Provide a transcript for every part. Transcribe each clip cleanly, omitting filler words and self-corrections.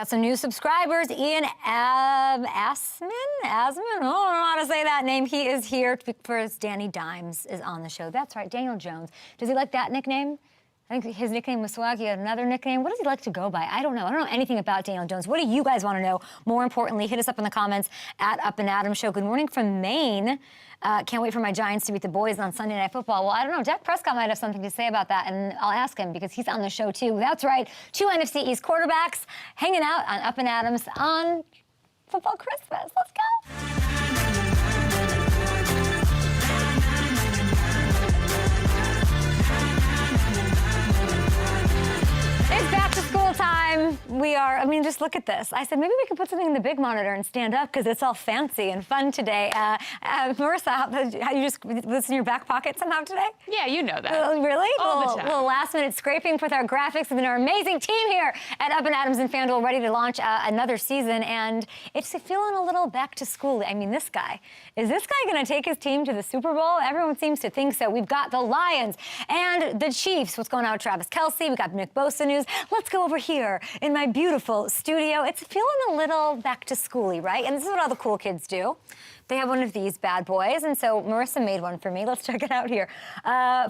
Got some new subscribers. Ian Asman? I don't know how to say that name. He is here because Danny Dimes is on the show. That's right, Daniel Jones. Does he like that nickname? I think his nickname was Swag. He had another nickname. What does he like to go by? I don't know. I don't know anything about Daniel Jones. What do you guys want to know? More importantly, hit us up in the comments at Up and Adam Show. Good morning from Maine. Can't wait for my Giants to beat the boys on Sunday Night Football. Well, I don't know. Dak Prescott might have something to say about that, and I'll ask him because he's on the show, too. That's right. 2 NFC East quarterbacks hanging out on Up and Adams on Football Christmas. Let's go. It's back to school time. Just look at this. I said, maybe we could put something in the big monitor and stand up because it's all fancy and fun today. Marissa, how you just, this in your back pocket somehow today? Yeah, you know that. Really? All the time. Little last minute scraping with our graphics and our amazing team here at Up and Adams and FanDuel ready to launch another season. And it's feeling a little back to school. I mean, is this guy going to take his team to the Super Bowl? Everyone seems to think so. We've got the Lions and the Chiefs. What's going on with Travis Kelce? We got Nick Bosa news. Let's go over here in my beautiful studio. It's feeling a little back to schooly, right? And this is what all the cool kids do. They have one of these bad boys, and so Marissa made one for me. Let's check it out here.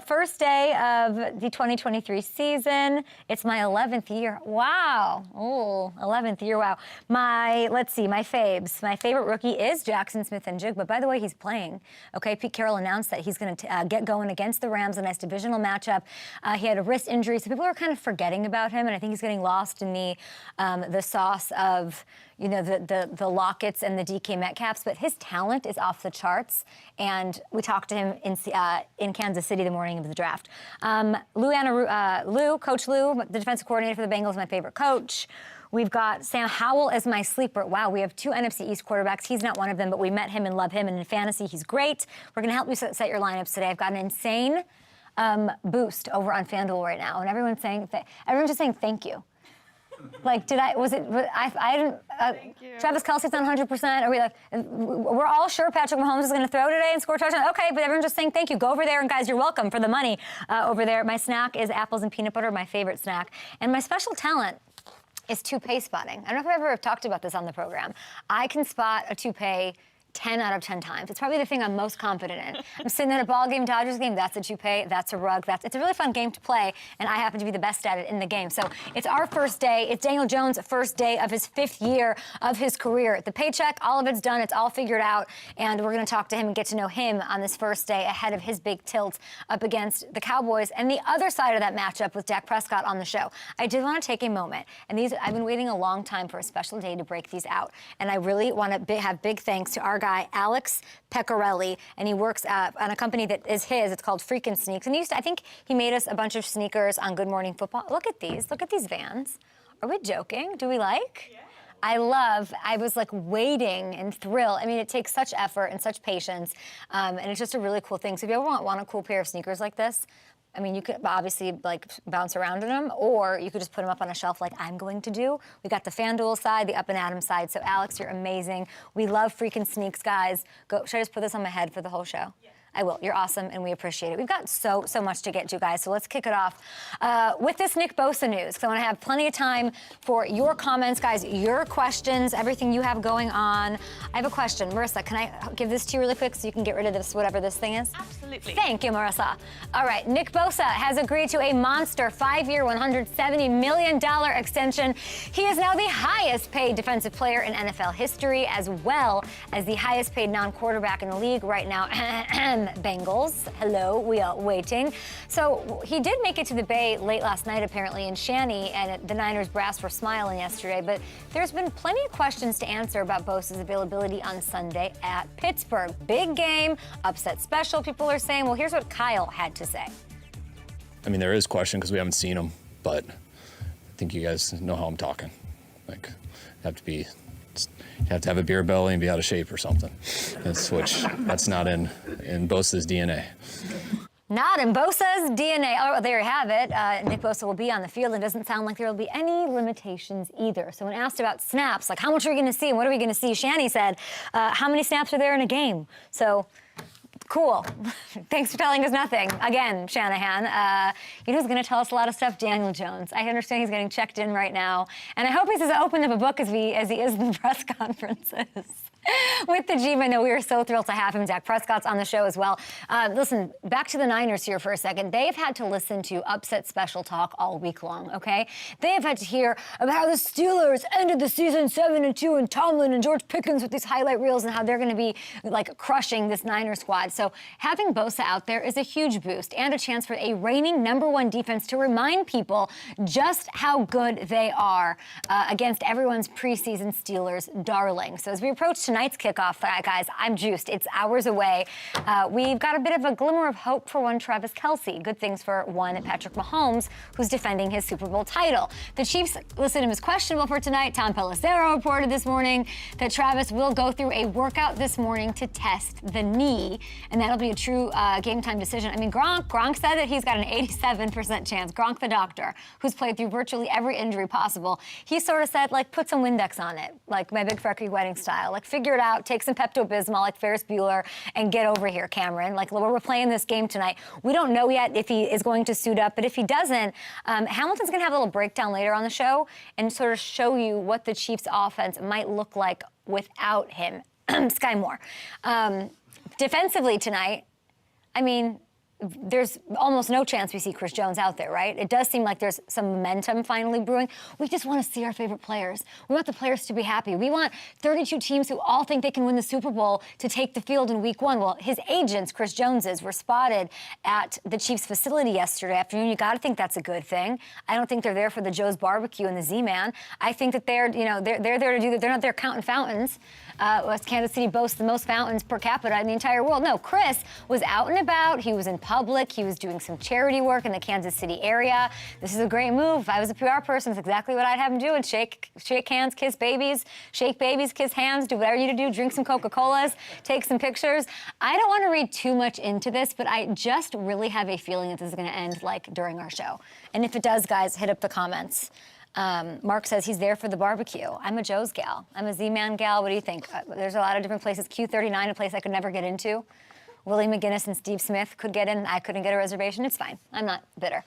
First day of the 2023 season. It's my 11th year. Wow. Oh, 11th year. Wow. Let's see, my faves. My favorite rookie is Jackson Smith-Njigba. By the way, he's playing. Okay, Pete Carroll announced that he's going to get going against the Rams, a nice divisional matchup. He had a wrist injury, so people are kind of forgetting about him, and I think he's getting lost in the sauce of, you know, the Locketts and the DK Metcalfs, but his talent is off the charts, and we talked to him in Kansas City the morning of the draft. Coach Lou, the defensive coordinator for the Bengals, my favorite coach. We've got Sam Howell as my sleeper. Wow, we have 2 NFC East quarterbacks. He's not one of them, but we met him and love him, and in fantasy, he's great. We're going to help you set your lineups today. I've got an insane boost over on FanDuel right now, and everyone's just saying thank you. Like, I didn't, Travis Kelce's not 100%. Are we like, we're all sure Patrick Mahomes is going to throw today and score a touchdown? Okay, but everyone's just saying thank you. Go over there, and guys, you're welcome for the money over there. My snack is apples and peanut butter, my favorite snack. And my special talent is toupee spotting. I don't know if I've ever talked about this on the program. I can spot a toupee 10 out of 10 times. It's probably the thing I'm most confident in. I'm sitting at a ball game, Dodgers game, that's a toupee, that's a rug, it's a really fun game to play, and I happen to be the best at it in the game. So it's our first day. It's Daniel Jones' first day of his 5th year of his career. The paycheck, all of it's done, it's all figured out, and we're going to talk to him and get to know him on this first day ahead of his big tilt up against the Cowboys and the other side of that matchup with Dak Prescott on the show. I did want to take a moment, and I've been waiting a long time for a special day to break these out, and I really want to have big thanks to our guy, Alex Pecorelli, and he works on a company that is his. It's called Freakin' Sneaks, and I think he made us a bunch of sneakers on Good Morning Football. Look at these Vans. Are we joking? Do we like? Yeah. I was like waiting and thrilled. I mean, it takes such effort and such patience, and it's just a really cool thing. So if you ever want a cool pair of sneakers like this, I mean, you could obviously like bounce around in them, or you could just put them up on a shelf like I'm going to do. We got the FanDuel side, the Up and Adam side. So Alex, you're amazing. We love freaking sneaks, guys. Should I just put this on my head for the whole show? Yeah. I will. You're awesome, and we appreciate it. We've got so much to get to, guys, so let's kick it off with this Nick Bosa news, because I want to have plenty of time for your comments, guys, your questions, everything you have going on. I have a question. Marissa, can I give this to you really quick so you can get rid of this, whatever this thing is? Absolutely. Thank you, Marissa. All right, Nick Bosa has agreed to a monster 5-year, $170 million extension. He is now the highest paid defensive player in NFL history, as well as the highest paid non-quarterback in the league right now. Bengals. Hello, we are waiting. So he did make it to the Bay late last night, apparently, in Shanny, and the Niners brass were smiling yesterday, but there's been plenty of questions to answer about Bosa's availability on Sunday at Pittsburgh. Big game, upset special, people are saying. Well, here's what Kyle had to say. I mean, there is question because we haven't seen him, but I think you guys know how I'm talking. Like, you have to have a beer belly and be out of shape or something. That's not in Bosa's DNA. Not in Bosa's DNA. Oh, there you have it. Nick Bosa will be on the field, and it doesn't sound like there will be any limitations either. So when asked about snaps, like how much are we going to see and what are we going to see, Shanny said, how many snaps are there in a game? So Cool. Thanks for telling us nothing. Again, Shanahan. You know who's going to tell us a lot of stuff? Daniel Jones. I understand he's getting checked in right now. And I hope he's as open of a book as he is in the press conferences. With the G-Man, no, we are so thrilled to have him. Dak Prescott's on the show as well. Listen, back to the Niners here for a second. They've had to listen to upset special talk all week long, okay? They have had to hear about how the Steelers ended the season 7-2 and Tomlin and George Pickens with these highlight reels and how they're going to be like crushing this Niner squad. So having Bosa out there is a huge boost and a chance for a reigning #1 defense to remind people just how good they are against everyone's preseason Steelers darling. So as we approach tonight's kickoff, guys, I'm juiced. It's hours away. We've got a bit of a glimmer of hope for one Travis Kelce. Good things for one Patrick Mahomes, who's defending his Super Bowl title. The Chiefs listed him as questionable for tonight. Tom Pelissero reported this morning that Travis will go through a workout this morning to test the knee, and that'll be a true game time decision. I mean, Gronk said that he's got an 87% chance. Gronk, the doctor, who's played through virtually every injury possible, he sort of said, like, put some Windex on it, like my big freckly wedding style. Like, figure it out, take some Pepto-Bismol like Ferris Bueller, and get over here, Cameron. Like, we're playing this game tonight. We don't know yet if he is going to suit up, but if he doesn't, Hamilton's going to have a little breakdown later on the show and sort of show you what the Chiefs' offense might look like without him. Sky Moore. Defensively tonight, I mean, there's almost no chance we see Chris Jones out there, right? It does seem like there's some momentum finally brewing. We just want to see our favorite players. We want the players to be happy. We want 32 teams who all think they can win the Super Bowl to take the field in week 1. Well, his agents, Chris Jones's, were spotted at the Chiefs facility yesterday afternoon. You got to think that's a good thing. I don't think they're there for the Joe's Barbecue and the Z-Man. I think that they're there to do that. They're not there counting fountains. Kansas City boasts the most fountains per capita in the entire world. No, Chris was out and about. He was in public. He was doing some charity work in the Kansas City area. This is a great move. If I was a PR person, it's exactly what I'd have him do. And shake hands, kiss babies, shake babies, kiss hands, do whatever you need to do, drink some Coca-Colas, take some pictures. I don't want to read too much into this, but I just really have a feeling that this is going to end like during our show. And if it does, guys, hit up the comments. Mark says he's there for the barbecue. I'm a Joe's gal. I'm a Z-Man gal. What do you think? There's a lot of different places. Q39, a place I could never get into. Willie McGinnis and Steve Smith could get in. I couldn't get a reservation. It's fine. I'm not bitter.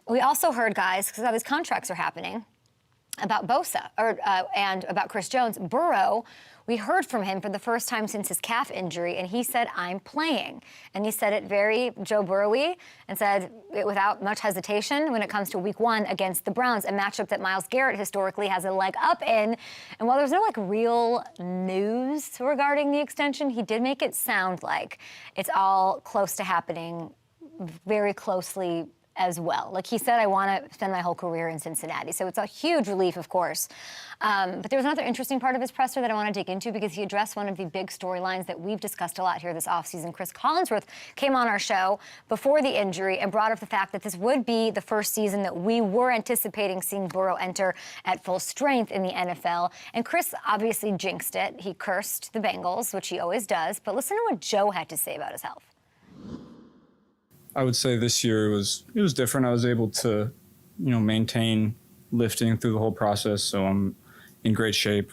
We also heard, guys, because all these contracts are happening, about Bosa and about Chris Jones. Burrow, we heard from him for the first time since his calf injury, and he said, I'm playing. And he said it very Joe Burrow-y and said it without much hesitation when it comes to week 1 against the Browns, a matchup that Myles Garrett historically has a leg up in. And while there's no like real news regarding the extension, he did make it sound like it's all close to happening very closely as well. Like he said, I want to spend my whole career in Cincinnati. So it's a huge relief, of course. But there was another interesting part of his presser that I want to dig into because he addressed one of the big storylines that we've discussed a lot here this offseason. Chris Collinsworth came on our show before the injury and brought up the fact that this would be the first season that we were anticipating seeing Burrow enter at full strength in the NFL. And Chris obviously jinxed it. He cursed the Bengals, which he always does. But listen to what Joe had to say about his health. I would say this year it was different. I was able to, maintain lifting through the whole process. So I'm in great shape,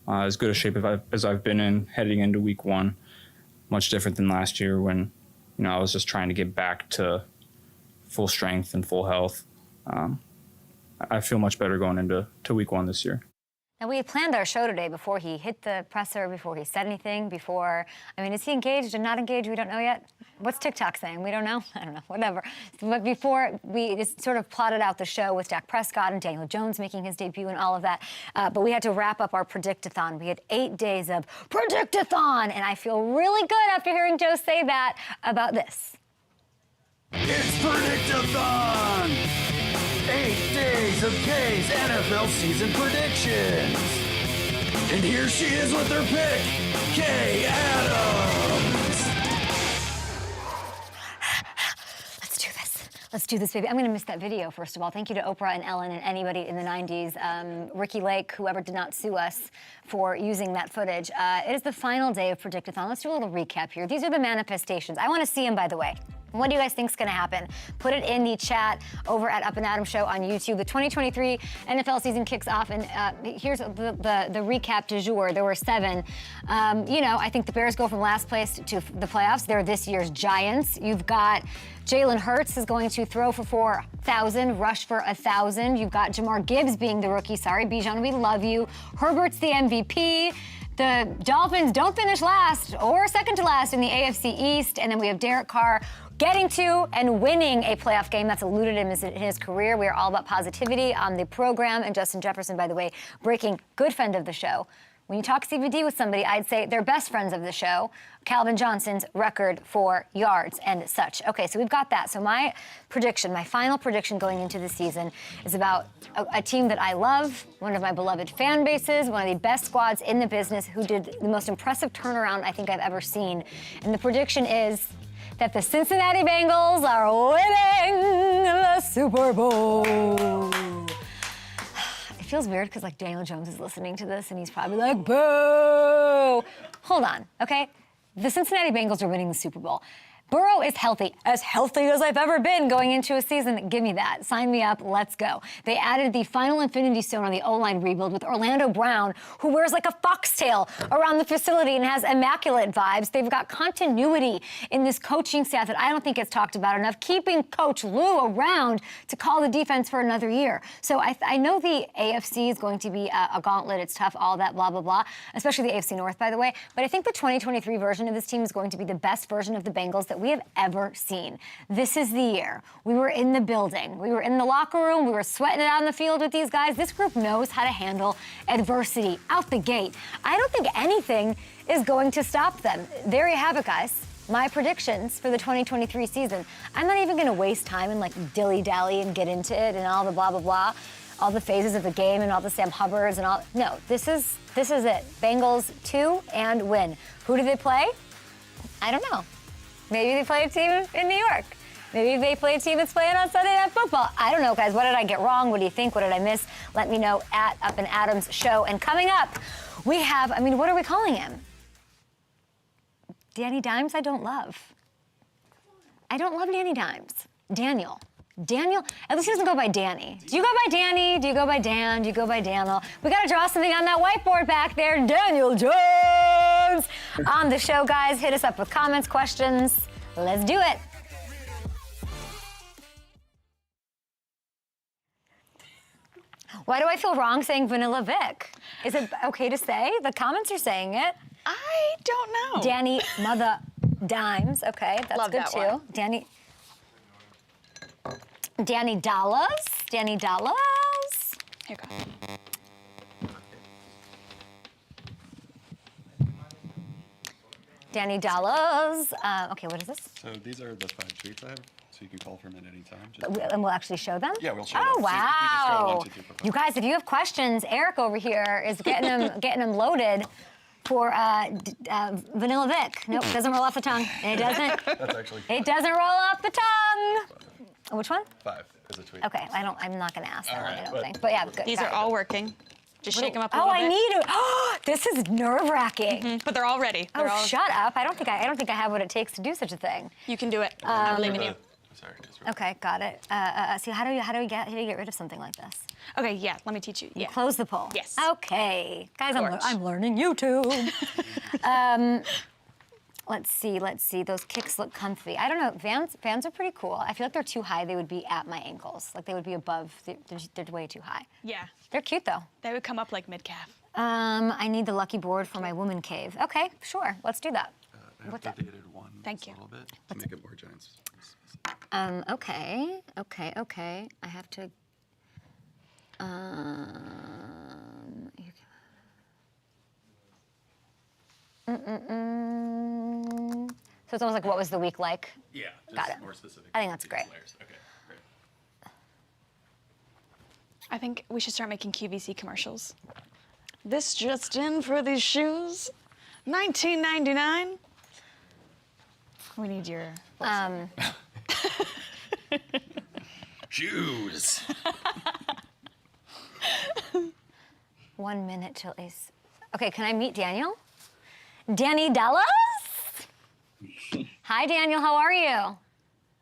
as good a shape as I've been in heading into week 1. Much different than last year when, I was just trying to get back to full strength and full health. I feel much better going into week 1 this year. Now, we had planned our show today before he hit the presser, before he said anything, is he engaged or not engaged? We don't know yet. What's TikTok saying? We don't know. I don't know, whatever. But before, we just sort of plotted out the show with Dak Prescott and Daniel Jones making his debut and all of that. But we had to wrap up our Predict-a-thon. We had 8 days of Predict-a-thon, and I feel really good after hearing Joe say that about this. It's Predict-a-thon! 8 days of Kay's NFL season predictions. And here she is with her pick, Kay Adams. Let's do this, baby. I'm going to miss that video, first of all. Thank you to Oprah and Ellen and anybody in the 90s. Ricky Lake, whoever did not sue us for using that footage. It is the final day of Predict-a-thon. Let's do a little recap here. These are the manifestations. I want to see them, by the way. What do you guys think is going to happen? Put it in the chat over at Up and Adam Show on YouTube. The 2023 NFL season kicks off, and here's the recap du jour. There were 7. I think the Bears go from last place to the playoffs. They're this year's Giants. You've got Jalen Hurts is going to throw for 4,000, rush for 1,000. You've got Jamar Gibbs being the rookie. Sorry, Bijan, we love you. Herbert's the MVP. The Dolphins don't finish last or second to last in the AFC East. And then we have Derek Carr getting to and winning a playoff game that's eluded him in his career. We are all about positivity on the program. And Justin Jefferson, by the way, breaking, good friend of the show. When you talk CBD with somebody, I'd say they're best friends of the show. Calvin Johnson's record for yards and such. Okay, so we've got that. So my final prediction going into the season is about a team that I love, one of my beloved fan bases, one of the best squads in the business, who did the most impressive turnaround I think I've ever seen. And the prediction is that the Cincinnati Bengals are winning the Super Bowl. It feels weird because like Daniel Jones is listening to this and he's probably like, boo. Hold on, okay? The Cincinnati Bengals are winning the Super Bowl. Burrow is healthy as I've ever been going into a season. Give me that. Sign me up. Let's go. They added the final infinity stone on the O-line rebuild with Orlando Brown, who wears like a foxtail around the facility and has immaculate vibes. They've got continuity in this coaching staff that I don't think gets talked about enough, keeping Coach Lou around to call the defense for another year. So I know the AFC is going to be a gauntlet. It's tough, all that, blah, blah, blah, especially the AFC North, by the way. But I think the 2023 version of this team is going to be the best version of the Bengals that we have ever seen. This is the year. We were in the building. We were in the locker room. We were sweating it out on the field with these guys. This group knows how to handle adversity out the gate. I don't think anything is going to stop them. There you have it, guys. My predictions for the 2023 season. I'm not even going to waste time and like dilly-dally and get into it and all the blah, blah, blah, all the phases of the game and all the Sam Hubbards and all. No, this is it. Bengals 2 and win. Who do they play? I don't know. Maybe they play a team in New York. Maybe they play a team that's playing on Sunday Night Football. I don't know, guys. What did I get wrong? What do you think? What did I miss? Let me know at Up and Adam's Show. And coming up, we have, what are we calling him? Danny Dimes, I don't love. I don't love Danny Dimes. Daniel, at least he doesn't go by Danny. Do you go by Danny? Do you go by Dan? Do you go by Daniel? We got to draw something on that whiteboard back there. Daniel Jones on the show, guys. Hit us up with comments, questions. Let's do it. Why do I feel wrong saying Vanilla Vic? Is it okay to say? The comments are saying it. I don't know. Danny Mother Dimes. Okay, that's Love good that too. one. Danny Dallas. Danny Dallas. Here you go. Danny Dallas. Okay, what is this? So these are the 5 treats I have, so you can call from it anytime. And we'll actually show them? Yeah, we'll show Oh, them. So if you just go wow. 1, 2, 3, 4, 5. You guys, if you have questions, Eric over here is getting them loaded for Vanilla Vic. Nope, doesn't roll off the tongue. It doesn't. That's actually It doesn't roll off the tongue. Which one? 5 is a tweet. Okay, I'm not gonna ask that All one, right, I don't but- think. But yeah, good. These got are it. all working. Just shake them up a Oh, little I bit. need it. Oh, this is nerve-wracking. But they're all ready. They're Oh, all, shut up. I don't think I have what it takes to do such a thing. You can do it. I believe in you. Sorry, just Okay, got it. See, how do you get rid of something like this? Okay, yeah, let me teach you. Yeah. Close the poll. Yes. Okay, guys, course. I'm learning YouTube. Let's see. Those kicks look comfy. I don't know. Vans are pretty cool. I feel like they're too high. They would be at my ankles. Like they would be above. They're way too high. Yeah. They're cute though. They would come up like mid-calf. I need the lucky board for my woman cave. Okay, sure. Let's do that. I have What's that? updated one Thank just you. a little bit to make it more Giants. Okay. I have to. So it's almost like what was the week like? Yeah, just Got it. more specific. I think that's great. Layers. Okay, great. I think we should start making QVC commercials. This just in for these shoes, $19.99. We need your. Shoes. 1 minute till Ace. Okay, can I meet Daniel? Danny Dallas? Hi, Daniel. How are you?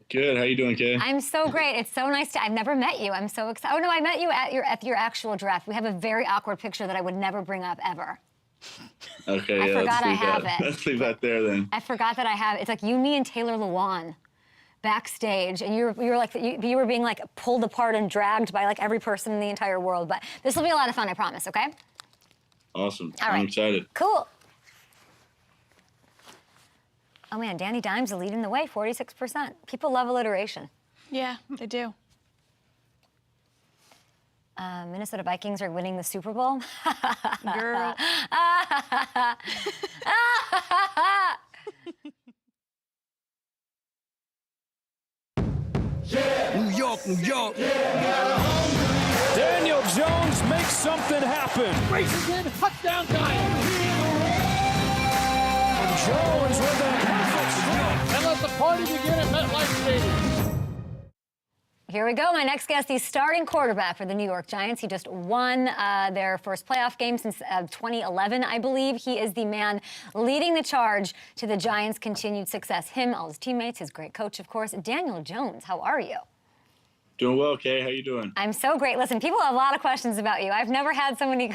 Good. How you doing, Kay? I'm so great. It's so nice I've never met you. I'm so excited. Oh no, I met you at your actual draft. We have a very awkward picture that I would never bring up ever. Okay. I Yeah, forgot I have it. Let's leave that there then. I forgot that I have it. It's like you, me, and Taylor Lewan backstage, and you were like you were being like pulled apart and dragged by like every person in the entire world. But this will be a lot of fun, I promise. Okay. Awesome. All right. I'm excited. Cool. Oh man, Danny Dimes leading the way, 46%. People love alliteration. Yeah, they do. Minnesota Vikings are winning the Super Bowl. Girl. New York, New York. Daniel Jones makes something happen. Races in, touchdown time. Jones with a perfect strike. And let the party begin at MetLife Stadium. Here we go. My next guest, he's starting quarterback for the New York Giants. He just won their first playoff game since 2011, I believe. He is the man leading the charge to the Giants' continued success. Him, all his teammates, his great coach, of course. Daniel Jones, how are you? Doing well, Kay. How you doing? I'm so great. Listen, people have a lot of questions about you. I've never had so many.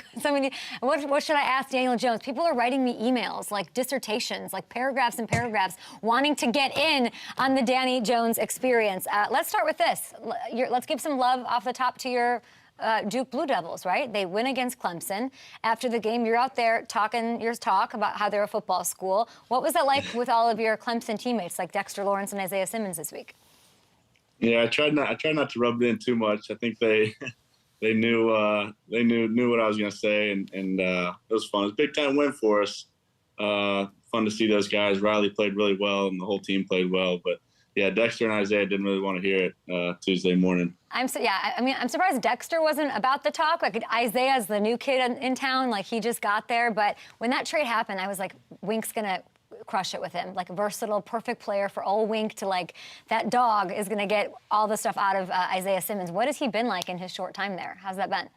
What should I ask Daniel Jones? People are writing me emails, like dissertations, like paragraphs and paragraphs, wanting to get in on the Danny Jones experience. Let's start with this. Let's give some love off the top to your Duke Blue Devils, right? They win against Clemson. After the game, you're out there talking your talk about how they're a football school. What was it like with all of your Clemson teammates, like Dexter Lawrence and Isaiah Simmons this week? Yeah, I tried not to rub it in too much. I think they knew what I was gonna say, and it was fun. It was a big time win for us. Fun to see those guys. Riley played really well, and the whole team played well. But yeah, Dexter and Isaiah didn't really want to hear it Tuesday morning. I'm surprised Dexter wasn't about the talk. Like Isaiah's the new kid in town, like he just got there. But when that trade happened, I was like, Wink's gonna crush it with him. Like a versatile, perfect player for old Wink to like, that dog is gonna get all the stuff out of Isaiah Simmons. What has he been like in his short time there? How's that been?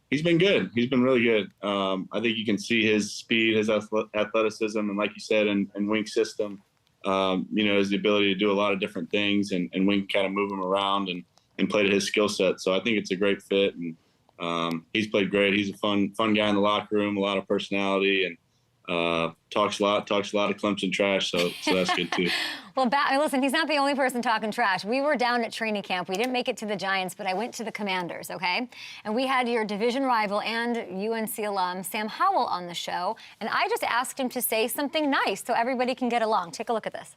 He's been good. He's been really good. I think you can see his speed, his athleticism, and like you said, in Wink's system, has the ability to do a lot of different things, and Wink kind of move him around and play to his skill set. So I think it's a great fit, and he's played great. He's a fun guy in the locker room, a lot of personality, and talks a lot of Clemson trash, so that's good too. Well, listen, he's not the only person talking trash. We were down at training camp. We didn't make it to the Giants, but I went to the Commanders, okay? And we had your division rival and UNC alum, Sam Howell, on the show, and I just asked him to say something nice so everybody can get along. Take a look at this.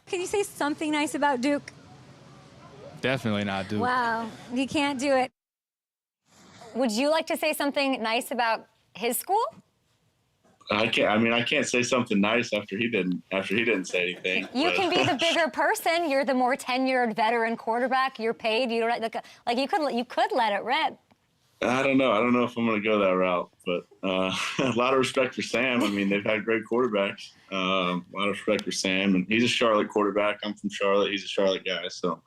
Can you say something nice about Duke? Definitely not Duke. Wow, he can't do it. Would you like to say something nice about his school? I can't say something nice after he didn't say anything. You can be the bigger person. You're the more tenured veteran quarterback. You're paid. You don't like you could let it rip. I don't know. I don't know if I'm going to go that route, but a lot of respect for Sam. I mean, they've had great quarterbacks. A lot of respect for Sam, and he's a Charlotte quarterback. I'm from Charlotte. He's a Charlotte guy, so.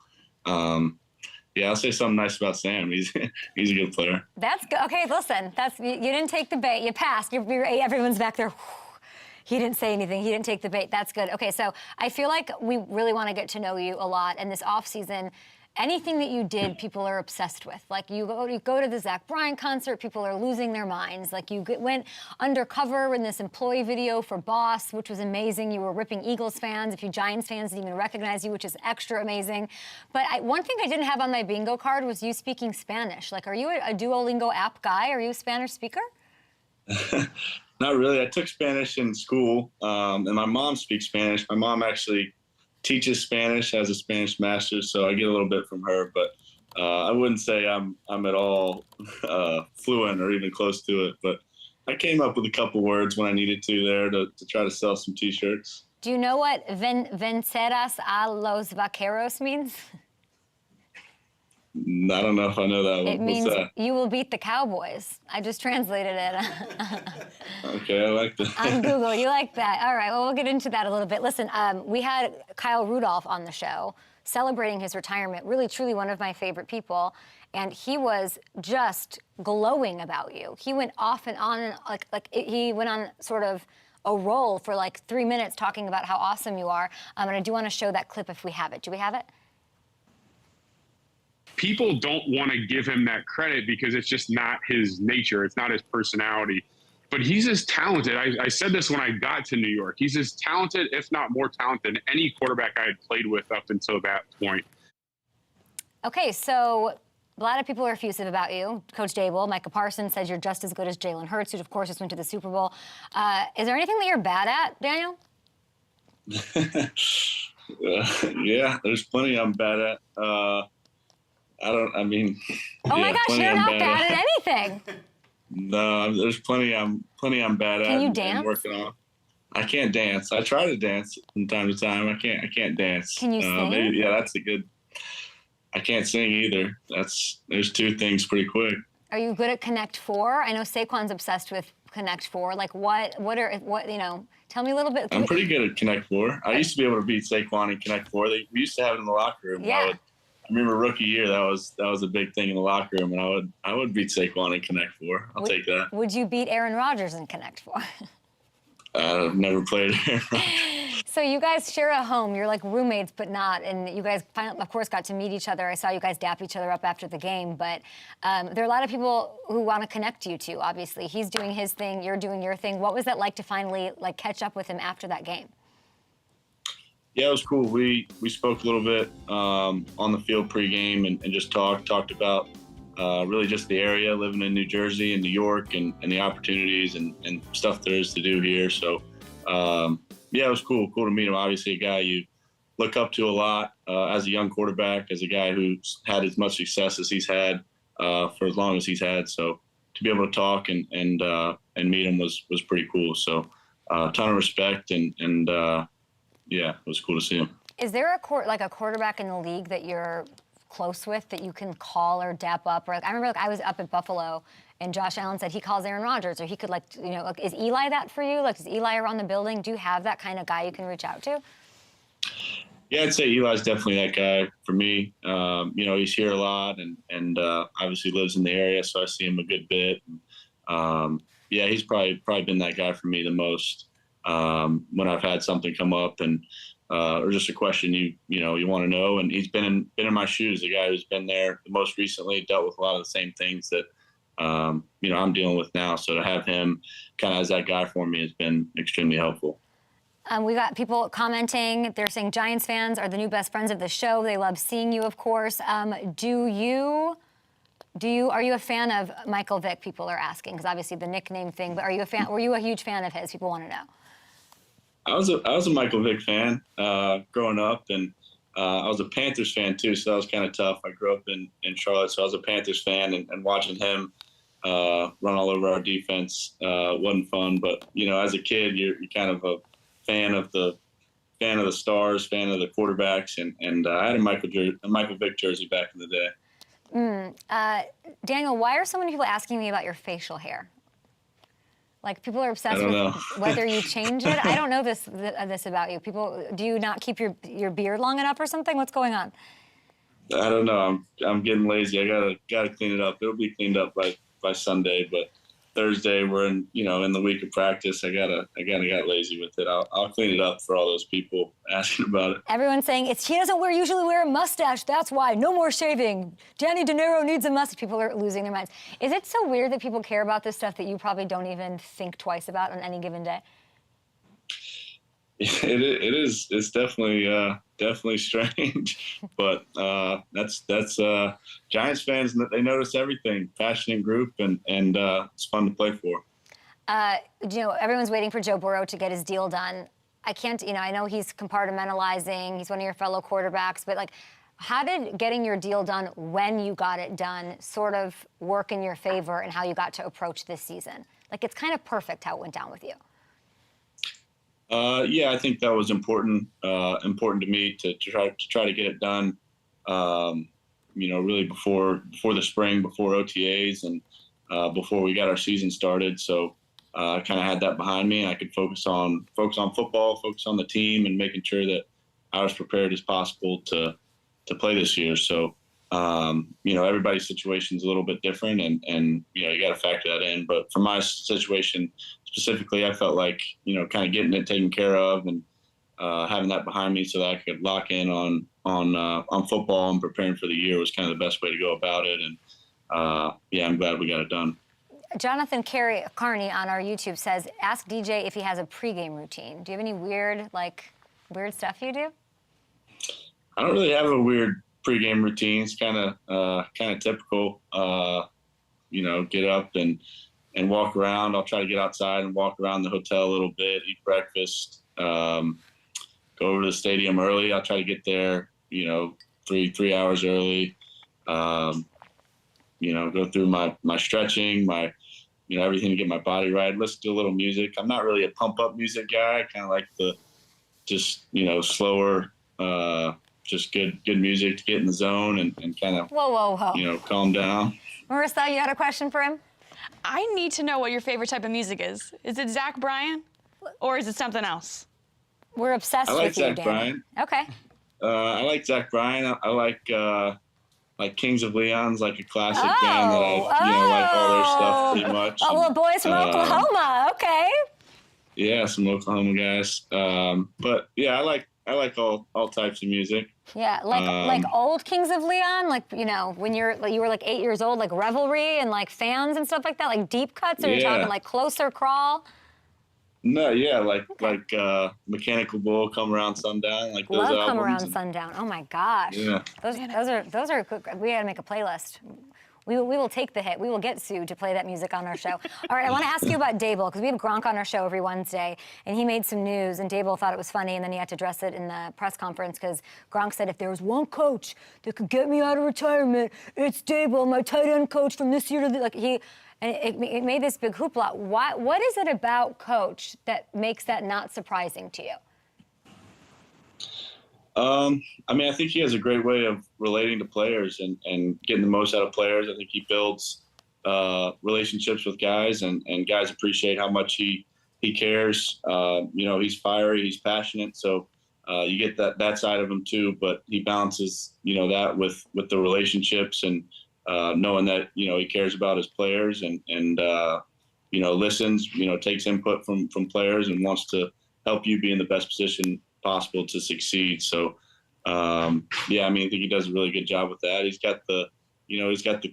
Yeah, I'll say something nice about Sam. He's a good player. That's good. Okay, listen, you didn't take the bait. You passed. Everyone's back there. He didn't say anything. He didn't take the bait. That's good. Okay, so I feel like we really want to get to know you a lot. And this offseason, anything that you did, people are obsessed with. Like you go to the Zach Bryan concert, people are losing their minds. Like you went undercover in this employee video for Boss, which was amazing. You were ripping Eagles fans. If you Giants fans didn't even recognize you, which is extra amazing. But one thing I didn't have on my bingo card was you speaking Spanish. Like, are you a Duolingo app guy? Are you a Spanish speaker? Not really. I took Spanish in school, and my mom speaks Spanish. My mom actually teaches Spanish, has a Spanish master's, so I get a little bit from her, but I wouldn't say I'm at all fluent or even close to it, but I came up with a couple words when I needed to there to try to sell some T-shirts. Do you know what vencerás a los vaqueros means? I don't know if I know that one. It means you will beat the Cowboys. I just translated it. Okay, I like that. On Google, you like that. All right, well, we'll get into that a little bit. Listen, we had Kyle Rudolph on the show celebrating his retirement, really, truly one of my favorite people, and he was just glowing about you. He went off and on, he went on sort of a role for like 3 minutes talking about how awesome you are. And I do want to show that clip if we have it. Do we have it? People don't want to give him that credit because it's just not his nature. It's not his personality. But he's as talented. I said this when I got to New York. He's as talented, if not more talented, than any quarterback I had played with up until that point. Okay, so a lot of people are effusive about you. Coach Dable, Micah Parsons says you're just as good as Jalen Hurts, who, of course, just went to the Super Bowl. Is there anything that you're bad at, Daniel? Yeah, there's plenty I'm bad at. Oh my gosh, you're not bad at anything. No, there's plenty I'm bad at. Can you dance? And working on. I can't dance. I try to dance from time to time. I can't dance. Can you sing? That's a good. I can't sing either. There's two things pretty quick. Are you good at Connect Four? I know Saquon's obsessed with Connect Four. Like what tell me a little bit. I'm pretty good at Connect Four. I used to be able to beat Saquon in Connect Four. We used to have it in the locker room. Yeah. I remember rookie year, that was a big thing in the locker room, and I would beat Saquon in Connect Four. I'll take that. Would you beat Aaron Rodgers in Connect Four? I've never played Aaron Rodgers. So you guys share a home. You're like roommates, but not. And you guys, finally, of course, got to meet each other. I saw you guys dap each other up after the game. But there are a lot of people who want to connect you two, obviously. He's doing his thing. You're doing your thing. What was that like to finally catch up with him after that game? Yeah, it was cool. We spoke a little bit on the field pregame and just talked about really just the area, living in New Jersey and New York and the opportunities and stuff there is to do here. So, yeah, it was cool to meet him. Obviously, a guy you look up to a lot as a young quarterback, as a guy who's had as much success as he's had for as long as he's had. So to be able to talk and meet him was pretty cool. So a ton of respect and yeah, it was cool to see him. Is there a quarterback in the league that you're close with that you can call or dap up? Or I remember I was up at Buffalo and Josh Allen said he calls Aaron Rodgers, or he could is Eli that for you? Is Eli around the building? Do you have that kind of guy you can reach out to? Yeah, I'd say Eli's definitely that guy for me. He's here a lot and obviously lives in the area, so I see him a good bit. Yeah, he's probably been that guy for me the most. When I've had something come up or just a question you want to know, and he's been in my shoes, the guy who's been there the most recently, dealt with a lot of the same things that I'm dealing with now. So to have him kind of as that guy for me has been extremely helpful. We got people commenting. They're saying Giants fans are the new best friends of the show. They love seeing you, of course. Are you a fan of Michael Vick? People are asking, because obviously the nickname thing. But are you a fan? Were you a huge fan of his? People want to know. I was a Michael Vick fan growing up, and I was a Panthers fan too, so that was kind of tough. I grew up in Charlotte, so I was a Panthers fan, and watching him run all over our defense wasn't fun. But as a kid, you're kind of a fan of the stars, fan of the quarterbacks, and I had a Michael Vick jersey back in the day. Daniel, why are so many people asking me about your facial hair? People are obsessed with whether you change it. I don't know this about you. People, do you not keep your beard long enough or something? What's going on? I don't know. I'm getting lazy. I gotta clean it up. It'll be cleaned up by Sunday, but Thursday we're in the week of practice. I got lazy with it. I'll clean it up for all those people asking about it. Everyone's saying he doesn't usually wear a mustache. That's why. No more shaving. Danny De Niro needs a mustache. People are losing their minds. Is it so weird that people care about this stuff that you probably don't even think twice about on any given day? It is. It's definitely strange, but that's Giants fans. They notice everything. Passionate group, and it's fun to play for. Everyone's waiting for Joe Burrow to get his deal done. I can't. I know he's compartmentalizing. He's one of your fellow quarterbacks, but how did getting your deal done when you got it done sort of work in your favor and how you got to approach this season? It's kind of perfect how it went down with you. Yeah, I think that was important to me to try to get it done, really before the spring, before OTAs, and before we got our season started. So I kind of had that behind me, and I could focus on football, focus on the team, and making sure that I was prepared as possible to play this year. So everybody's situation is a little bit different, and you got to factor that in. But for my situation, specifically, I felt like, kind of getting it taken care of and having that behind me so that I could lock in on football and preparing for the year was kind of the best way to go about it. And I'm glad we got it done. Jonathan Carney on our YouTube says, ask DJ if he has a pregame routine. Do you have any weird stuff you do? I don't really have a weird pregame routine. It's kind of typical. Get up and walk around. I'll try to get outside and walk around the hotel a little bit, eat breakfast, go over to the stadium early. I'll try to get there, 3 hours early. Go through my stretching, everything to get my body right. Listen to a little music. I'm not really a pump up music guy. I kind of like the just, slower, just good music to get in the zone and kind of, whoa. Calm down. Marissa, you had a question for him? I need to know what your favorite type of music is. Is it Zach Bryan or is it something else? We're obsessed with you, Zach Dan. Bryan. Okay. I like Zach Bryan. I like Kings of Leon's like a classic band that I like all their stuff pretty much. Oh, well, boys from Oklahoma. Okay. Yeah, some Oklahoma guys. But yeah, I like all types of music. Yeah, like old Kings of Leon, when you were like 8 years old, like Revelry and like Fans and stuff like that, like deep cuts, or you're talking like Closer Crawl? No, yeah, like Mechanical Bull, Come Around Sundown, like those albums. Come Around Sundown. Oh my gosh. Yeah. Those are quick. We got to make a playlist. We will take the hit. We will get sued to play that music on our show. All right, I want to ask you about Dable, because we have Gronk on our show every Wednesday, and he made some news, and Dable thought it was funny, and then he had to address it in the press conference, because Gronk said, if there was one coach that could get me out of retirement, it's Dable, my tight end coach from this year to and it made this big hoopla. What is it about Coach that makes that not surprising to you? I think he has a great way of relating to players and getting the most out of players. I think he builds relationships with guys, and guys appreciate how much he cares. He's fiery, he's passionate, so you get that side of him too. But he balances, that with the relationships and knowing that he cares about his players and listens, takes input from players and wants to help you be in the best position possible to succeed. So I think he does a really good job with that. He's got the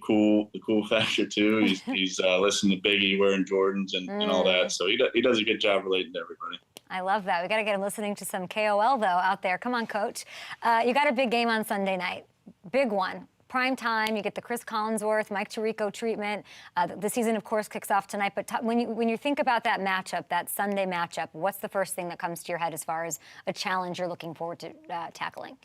cool factor too. He's listening to Biggie wearing Jordans and all that. So he does a good job relating to everybody. I love that. We got to get him listening to some KOL though out there. Come on, Coach. You got a big game on Sunday night. Big one. Prime time, you get the Chris Collinsworth, Mike Tirico treatment. The season, of course, kicks off tonight. But when you think about that matchup, that Sunday matchup, what's the first thing that comes to your head as far as a challenge you're looking forward to tackling?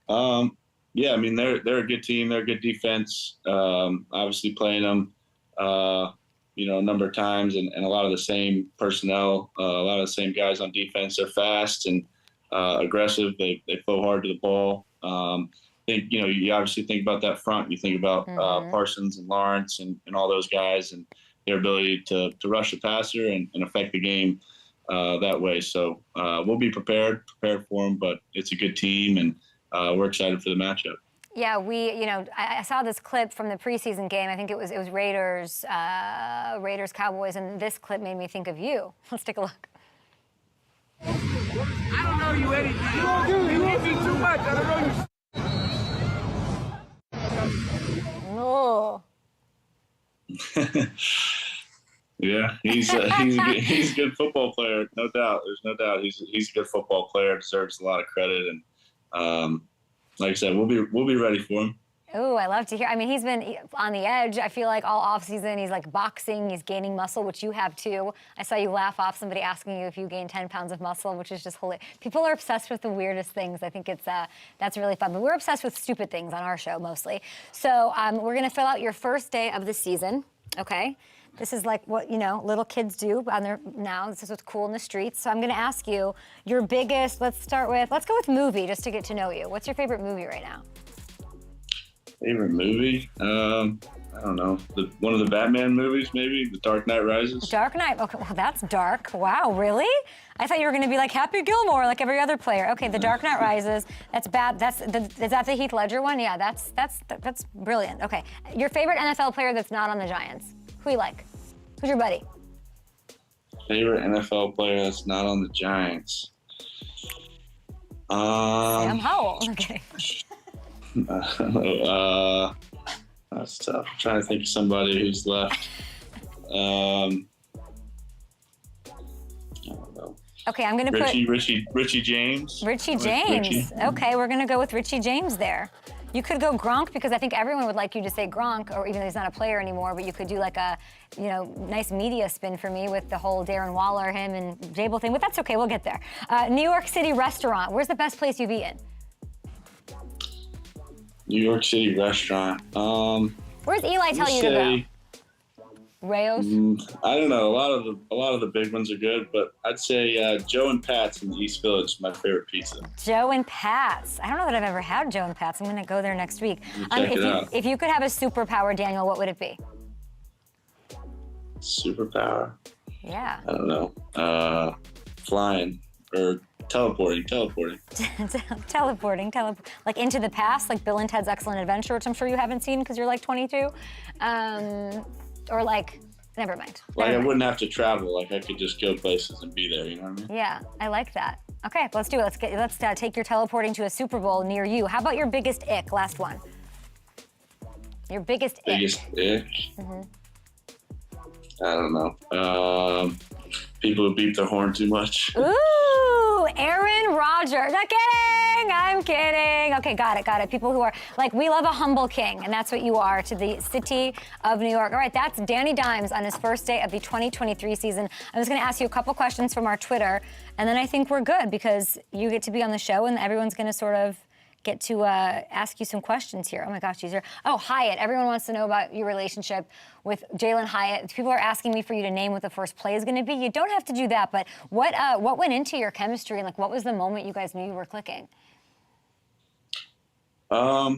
They're a good team. They're a good defense. Obviously playing them, a number of times, and a lot of the same personnel, a lot of the same guys on defense. They're fast and aggressive. They flow hard to the ball. You obviously think about that front. You think about Parsons and Lawrence and all those guys and their ability to rush the passer and affect the game that way. So we'll be prepared for them, but it's a good team, and we're excited for the matchup. Yeah, I saw this clip from the preseason game. I think it was Raiders Cowboys, and this clip made me think of you. Let's take a look. I don't know you anything. You hit me too much. I don't know you. Oh. Yeah, he's a good football player, no doubt. There's no doubt he's a good football player. Deserves a lot of credit, and like I said, we'll be ready for him. Oh, I love to hear. I mean, he's been on the edge. I feel like all offseason he's like boxing. He's gaining muscle, which you have too. I saw you laugh off somebody asking you if you gained 10 pounds of muscle, which is just hilarious. People are obsessed with the weirdest things. I think that's really fun. But we're obsessed with stupid things on our show mostly. So we're going to fill out your first day of the season, okay? This is like what, little kids do on their now. This is what's cool in the streets. So I'm going to ask you your biggest, let's go with movie just to get to know you. What's your favorite movie right now? Favorite movie? I don't know. One of the Batman movies, maybe? The Dark Knight Rises? Dark Knight. Okay, well, that's dark. Wow, really? I thought you were going to be like Happy Gilmore, like every other player. Okay, The Dark Knight Rises. That's bad. Is that the Heath Ledger one? Yeah, that's brilliant. Okay, your favorite NFL player that's not on the Giants? Who you like? Who's your buddy? Favorite NFL player that's not on the Giants. Sam Howell. Okay. That's tough. I'm trying to think of somebody who's left. I don't know. Okay, I'm gonna Richie James. Richie James. Okay, we're gonna go with Richie James there. You could go Gronk because I think everyone would like you to say Gronk, or even though he's not a player anymore, but you could do like a, nice media spin for me with the whole Darren Waller, him, and Jable thing. But that's okay, we'll get there. New York City restaurant. Where's the best place you've eaten? New York City restaurant. Where's Eli tell you to go? Rayo's? I don't know. A lot of the big ones are good, but I'd say Joe and Pat's in the East Village is my favorite pizza. Joe and Pat's. I don't know that I've ever had Joe and Pat's. I'm going to go there next week. Check it out. If you could have a superpower, Daniel, what would it be? Superpower? Yeah. I don't know. Flying or teleporting. Teleporting. Like into the past, like Bill and Ted's Excellent Adventure, which I'm sure you haven't seen because you're like 22. Or like, never mind. I wouldn't have to travel. Like I could just go places and be there. You know what I mean? Yeah, I like that. Okay, let's do it. Let's take your teleporting to a Super Bowl near you. How about your biggest ick? Last one. Your biggest ick. Biggest ick? I don't know. People who beep their horn too much. Ooh, Aaron Rodgers. Not kidding. I'm kidding. Okay, got it. People who are like, we love a humble king, and that's what you are to the city of New York. All right, that's Danny Dimes on his first day of the 2023 season. I'm just going to ask you a couple questions from our Twitter, and then I think we're good because you get to be on the show, and everyone's going to sort of get to ask you some questions here. Oh my gosh, these are, Hyatt. Everyone wants to know about your relationship with Jalen Hyatt. People are asking me for you to name what the first play is gonna be. You don't have to do that, but what went into your chemistry and what was the moment you guys knew you were clicking? I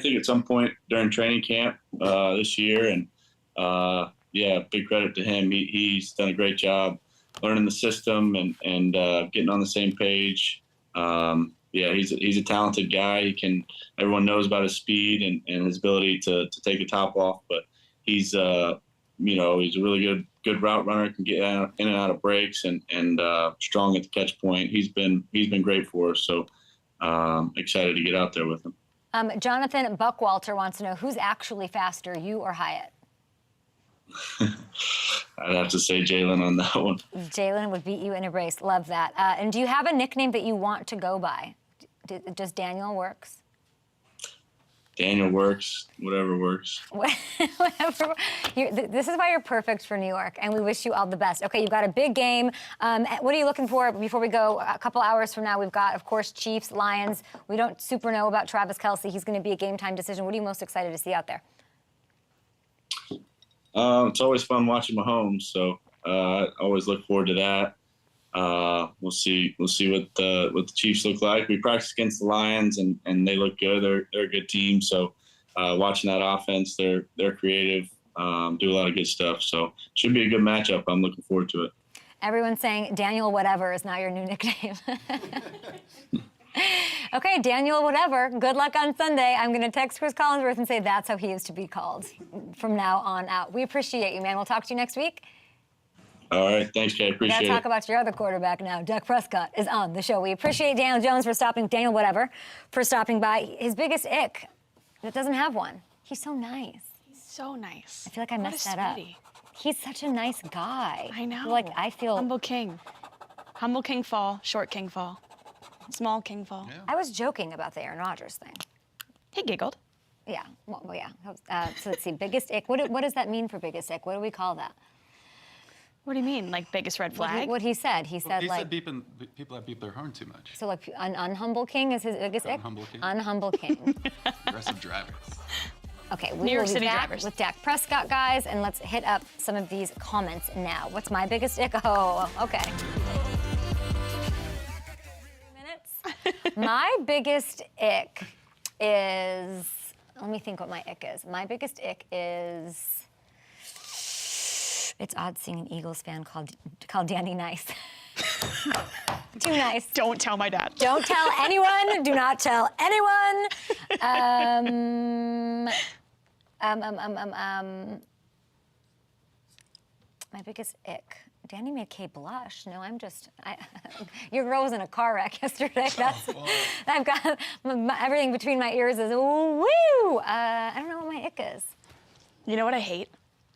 think at some point during training camp this year, and big credit to him. He's done a great job learning the system and getting on the same page. He's a talented guy. Everyone knows about his speed and his ability to take a top off, but he's a really good route runner, can get in and out of breaks and strong at the catch point. He's been great for us, so excited to get out there with him. Jonathan Buckwalter wants to know who's actually faster, you or Hyatt? I'd have to say Jalen on that one. Jalen would beat you in a race. Love that. And do you have a nickname that you want to go by? Just Daniel works? Daniel works. Whatever works. Whatever. This is why you're perfect for New York, and we wish you all the best. Okay, you've got a big game. What are you looking for before we go? A couple hours from now, we've got, of course, Chiefs, Lions. We don't super know about Travis Kelce. He's going to be a game-time decision. What are you most excited to see out there? It's always fun watching Mahomes, so I always look forward to that. We'll see what the Chiefs look like. We practice against the Lions, and they look good. They're a good team. So watching that offense, they're creative, do a lot of good stuff. So should be a good matchup. I'm looking forward to it. Everyone's saying Daniel Whatever is now your new nickname. Okay, Daniel Whatever. Good luck on Sunday. I'm going to text Chris Collinsworth and say that's how he is to be called from now on out. We appreciate you, man. We'll talk to you next week. All right. Thanks, Kay. Appreciate it. We got to talk about your other quarterback now. Dak Prescott is on the show. We appreciate Daniel Jones for stopping, Daniel Whatever, for stopping by. His biggest ick, that doesn't have one. He's so nice. He's so nice. I feel like I messed that up. He's such a nice guy. I know. I feel humble king. Humble king fall, short king fall. Small king fall. Yeah. I was joking about the Aaron Rodgers thing. He giggled. Yeah. Well, yeah. So let's see. Biggest ick. What does that mean for biggest ick? What do we call that? What do you mean? Like biggest red flag? What he said. He said people that beep their horn too much. So like an unhumble king is his biggest ick? Unhumble king. Unhumble king. Aggressive drivers. Okay, we will be back with Dak Prescott, guys, and let's hit up some of these comments now. What's my biggest ick? Oh, okay. My biggest ick is, let me think what my ick is. My biggest ick is, it's odd seeing an Eagles fan called Danny Nice. Too nice. Don't tell my dad. Don't tell anyone. Do not tell anyone. My biggest ick. Danny made Kate blush. No, your girl was in a car wreck yesterday. I've got everything between my ears is woo. I don't know what my ick is. You know what I hate?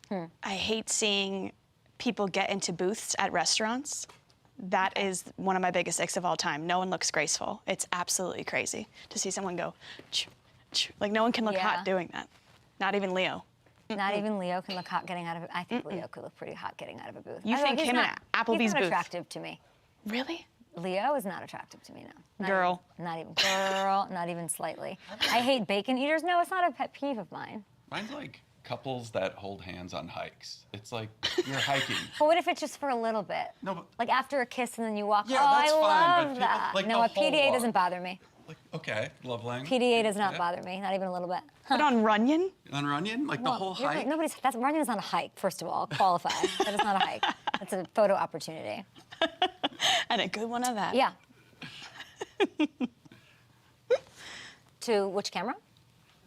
I hate seeing people get into booths at restaurants. That is one of my biggest icks of all time. No one looks graceful. It's absolutely crazy to see someone go, like no one can look hot doing that. Not even Leo. Not even Leo can look hot getting out of it. I think Leo could look pretty hot getting out of a booth. You think him in Applebee's he's not booth? Attractive to me. Really? Leo is not attractive to me, no. Girl. Not even slightly. I hate bacon eaters. No, it's not a pet peeve of mine. Mine's like couples that hold hands on hikes. It's like you're hiking. But what if it's just for a little bit? No, but like after a kiss and then you walk. Yeah, oh, that's I fine, love but that. like no, the a PDA whole doesn't walk. bother me. like, okay, love language. PDA does not bother me, not even a little bit. But on Runyon? On Runyon, like the whole hike. Runyon is not a hike. First of all, qualify. That is not a hike. That's a photo opportunity. And a good one of that. Yeah. To which camera?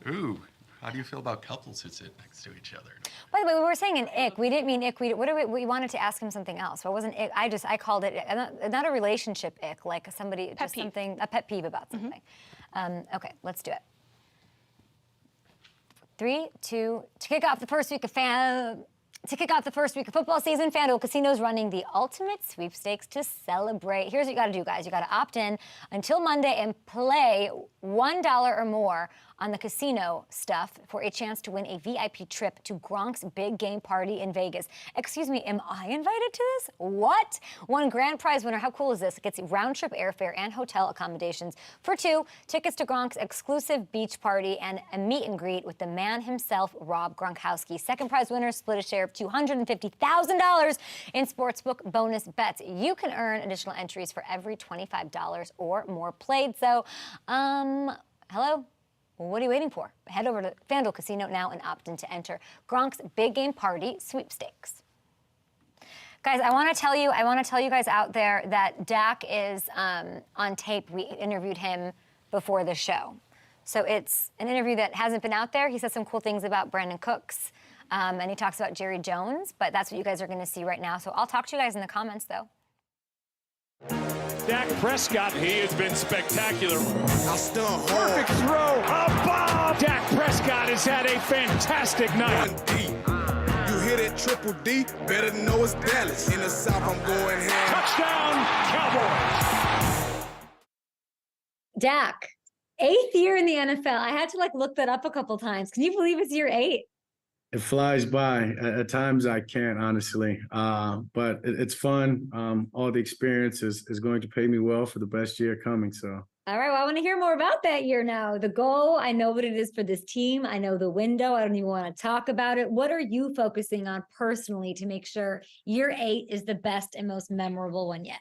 Ooh, how do you feel about couples who sit next to each other? By the way, we were saying an ick. We didn't mean ick. We wanted to ask him something else. So it wasn't ick. I called it not a relationship ick, like somebody just something a pet peeve about something. Okay, let's do it. 3, 2, to kick off the first week of football season, FanDuel Casino's running the ultimate sweepstakes to celebrate. Here's what you got to do, guys. You got to opt in until Monday and play $1 or more on the casino stuff for a chance to win a VIP trip to Gronk's big game party in Vegas. Excuse me, am I invited to this? What? One grand prize winner, how cool is this? It gets round-trip airfare and hotel accommodations for 2, tickets to Gronk's exclusive beach party, and a meet and greet with the man himself, Rob Gronkowski. Second prize winner split a share of $250,000 in sportsbook bonus bets. You can earn additional entries for every $25 or more played. So, hello? What are you waiting for? Head over to FanDuel Casino now and opt in to enter Gronk's big game party sweepstakes. Guys, I want to tell you guys out there that Dak is on tape. We interviewed him before the show. So it's an interview that hasn't been out there. He says some cool things about Brandon Cooks, and he talks about Jerry Jones, but that's what you guys are going to see right now. So I'll talk to you guys in the comments, though. Dak Prescott, he has been spectacular. Perfect throw. A bomb! Dak Prescott has had a fantastic night. You hit it triple D, better know it's Dallas. In the South, I'm going ham. Touchdown, Cowboys. Dak, 8th year in the NFL. I had to look that up a couple times. Can you believe it's year 8? It flies by. At times I can't, honestly. But it's fun. All the experience is going to pay me well for the best year coming. So. All right, well, I want to hear more about that year now. The goal, I know what it is for this team. I know the window. I don't even want to talk about it. What are you focusing on personally to make sure year 8 is the best and most memorable one yet?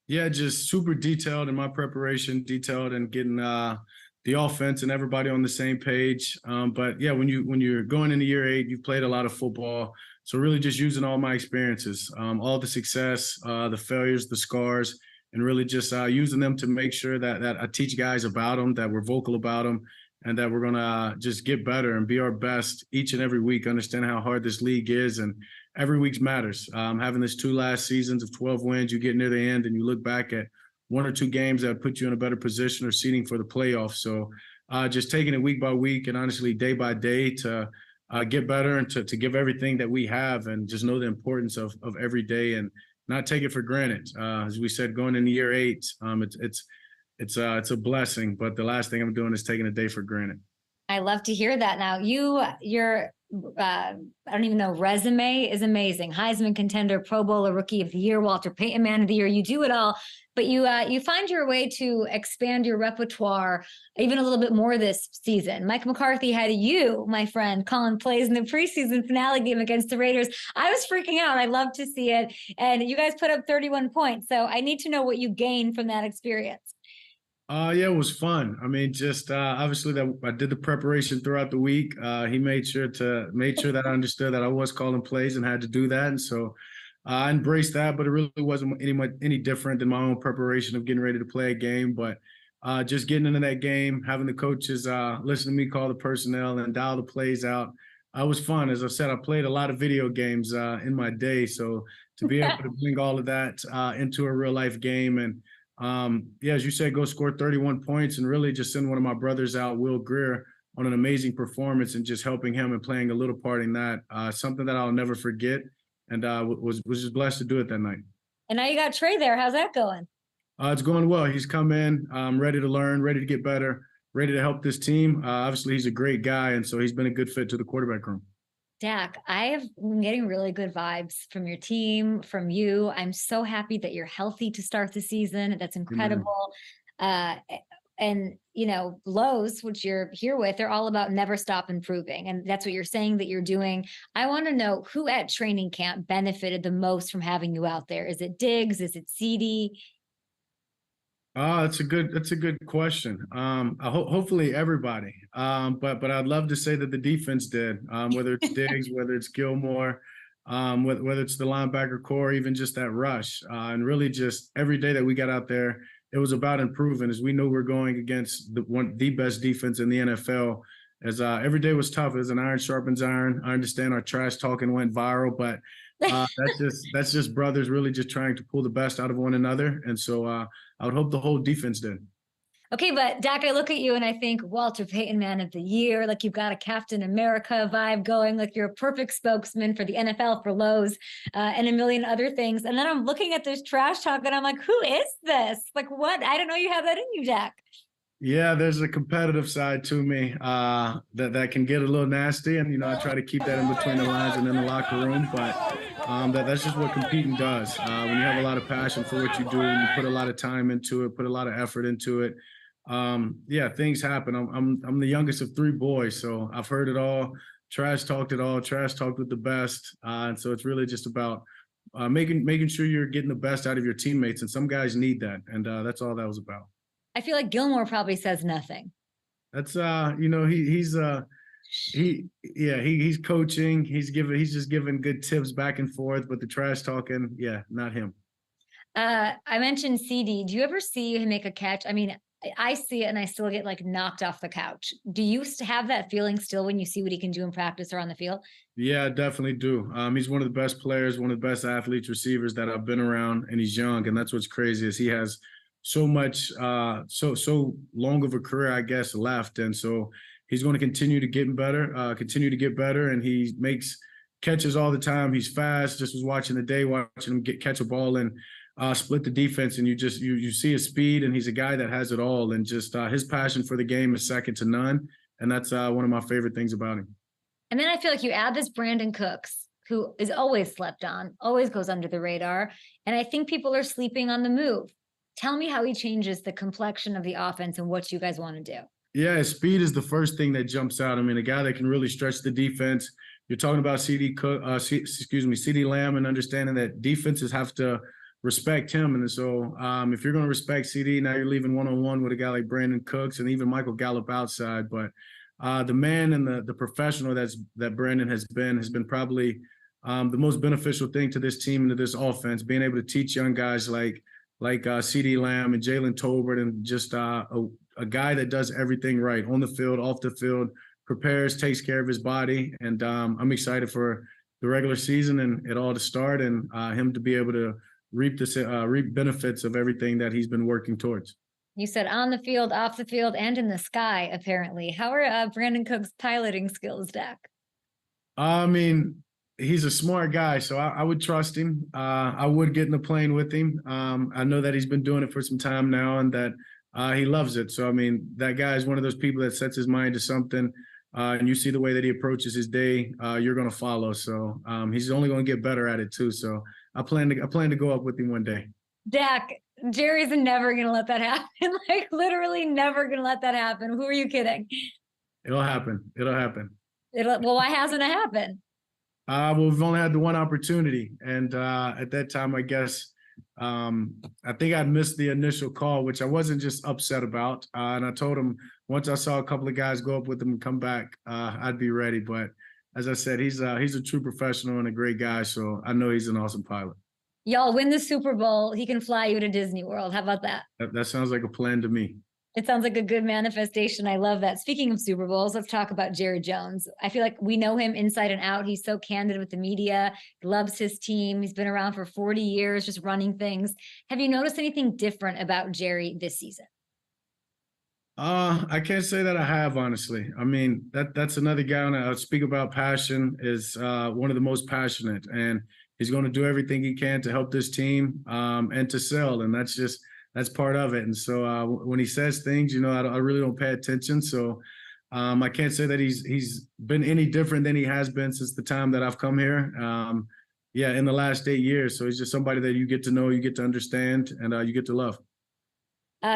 Yeah, just super detailed in my preparation, detailed in getting the offense and everybody on the same page. But yeah, when you're going into year 8, you've played a lot of football. So really just using all my experiences, all the success, the failures, the scars, and really just using them to make sure that I teach guys about them, that we're vocal about them, and that we're going to just get better and be our best each and every week, understand how hard this league is. And every week matters. Having this 2 last seasons of 12 wins, you get near the end and you look back at 1 or 2 games that put you in a better position or seeding for the playoffs. So just taking it week by week and honestly day by day to get better and to give everything that we have and just know the importance of every day and not take it for granted. As we said, going into year 8, it's a blessing, but the last thing I'm doing is taking a day for granted. I love to hear that. Now, your I don't even know, resume is amazing. Heisman contender, Pro Bowler, Rookie of the Year, Walter Payton Man of the Year. You do it all, but you find your way to expand your repertoire even a little bit more this season. Mike McCarthy had you, my friend, calling plays in the preseason finale game against the Raiders. I was freaking out. I love to see it. And you guys put up 31 points. So I need to know what you gained from that experience. Yeah, it was fun. I mean, just obviously that I did the preparation throughout the week. He made sure that I understood that I was calling plays and had to do that. And so I embraced that, but it really wasn't any different than my own preparation of getting ready to play a game. But just getting into that game, having the coaches listen to me call the personnel and dial the plays out, It was fun. As I said, I played a lot of video games in my day. So to be able to bring all of that into a real life game and yeah, as you said, go score 31 points and really just send one of my brothers out, Will Greer, on an amazing performance and just helping him and playing a little part in that. Something that I'll never forget. And was just blessed to do it that night. And now you got Trey there. How's that going? It's going well. He's come in, ready to learn, ready to get better, ready to help this team. Obviously, he's a great guy, and so he's been a good fit to the quarterback room. Dak, I have been getting really good vibes from your team, from you. I'm so happy that you're healthy to start the season. That's incredible. And, you know, Lowe's, which you're here with, they're all about never stop improving. And that's what you're saying that you're doing. I want to know who at training camp benefited the most from having you out there. Is it Diggs? Is it CD? That's a good question. Hopefully everybody. But I'd love to say that the defense did, whether it's Diggs, whether it's Gilmore, whether it's the linebacker core, even just that rush. And really just every day that we got out there, it was about improving, as we knew we're going against the best defense in the NFL. As every day was tough, as an iron sharpens iron. I understand our trash talking went viral, but that's just brothers really just trying to pull the best out of one another. And so I would hope the whole defense did. Okay, but Dak, I look at you and I think Walter Payton Man of the Year, like you've got a Captain America vibe going, like you're a perfect spokesman for the NFL, for Lowe's, and a million other things. And then I'm looking at this trash talk and I'm like, who is this? Like, what? I don't know you have that in you, Dak. Yeah, there's a competitive side to me that can get a little nasty. And, you know, I try to keep that in between the lines and in the locker room. But that's just what competing does. When you have a lot of passion for what you do, and you put a lot of time into it, put a lot of effort into it. Yeah, things happen. I'm the youngest of three boys, so I've heard it all, trash talked with the best. And so it's really just about making sure you're getting the best out of your teammates. And some guys need that. And that's all that was about. I feel like Gilmore probably says nothing. That's you know, he's coaching. He's just giving good tips back and forth, but the trash talking, yeah, not him. I mentioned CD. Do you ever see him make a catch? I mean, I see it and I still get like knocked off the couch. Do you have that feeling still when you see what he can do in practice or on the field? Yeah, I definitely do. He's one of the best players, one of the best athletes, receivers that I've been around, and he's young. And that's what's crazy is he has so much, so long of a career, I guess, left. And so he's going to continue to get better, and he makes catches all the time. He's fast. Just was watching him catch a ball and split the defense, and you see his speed, and he's a guy that has it all, and just his passion for the game is second to none. And that's one of my favorite things about him. And then I feel like you add this Brandon Cooks, who is always slept on, always goes under the radar. And I think people are sleeping on the move. Tell me how he changes the complexion of the offense and what you guys want to do. Yeah, his speed is the first thing that jumps out. I mean, a guy that can really stretch the defense. You're talking about CD Lamb, and understanding that defenses have to respect him. And so if you're going to respect CD, now you're leaving one-on-one with a guy like Brandon Cooks and even Michael Gallup outside. But the man and the professional that Brandon has been probably the most beneficial thing to this team and to this offense, being able to teach young guys like CD Lamb and Jalen Tolbert, and just a guy that does everything right on the field, off the field, prepares, takes care of his body. And I'm excited for the regular season and it all to start, and him to be able to reap benefits of everything that he's been working towards. You said on the field, off the field, and in the sky, apparently. How are Brandon Cook's piloting skills, Dak? I mean, he's a smart guy, so I would trust him. I would get in the plane with him. I know that he's been doing it for some time now, and that he loves it. So, I mean, that guy is one of those people that sets his mind to something, and you see the way that he approaches his day, you're going to follow. So he's only going to get better at it too. So I plan to go up with him one day. Dak, Jerry's never going to let that happen. Like, literally never going to let that happen. Who are you kidding? It'll happen. Well, why hasn't it happened? Well, we've only had the one opportunity. And at that time, I guess, I think I'd missed the initial call, which I wasn't just upset about. And I told him once I saw a couple of guys go up with him and come back, I'd be ready. But as I said, he's a true professional and a great guy. So I know he's an awesome pilot. Y'all win the Super Bowl, he can fly you to Disney World. How about that? That sounds like a plan to me. It sounds like a good manifestation. I love that. Speaking of Super Bowls, let's talk about Jerry Jones. I feel like we know him inside and out. He's so candid with the media, loves his team. He's been around for 40 years, just running things. Have you noticed anything different about Jerry this season? I can't say that I have, honestly. I mean, that's another guy on I speak about passion, is one of the most passionate, and he's going to do everything he can to help this team and to sell. And that's part of it. And so when he says things, I really don't pay attention. So I can't say that he's been any different than he has been since the time that I've come here. In the last 8 years. So he's just somebody that you get to know, you get to understand, and you get to love.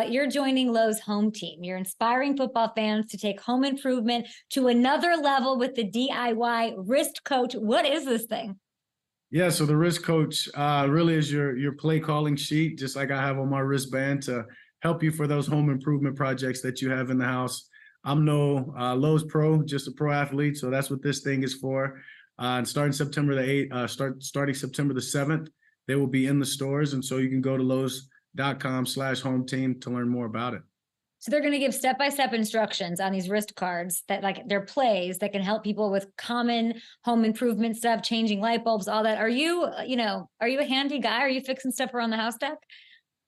You're joining Lowe's home team. You're inspiring football fans to take home improvement to another level with the DIY Wrist Coach. What is this thing? Yeah, so the Wrist Coach really is your play calling sheet, just like I have on my wristband, to help you for those home improvement projects that you have in the house. I'm no Lowe's pro, just a pro athlete, so that's what this thing is for. And starting September the 8th, starting September the 7th, they will be in the stores, and so you can go to Lowe's.com/home team to learn more about it. So they're going to give step-by-step instructions on these wrist cards that, like, they're plays that can help people with common home improvement stuff, changing light bulbs, all that. Are you a handy guy? Are you fixing stuff around the house, Dak?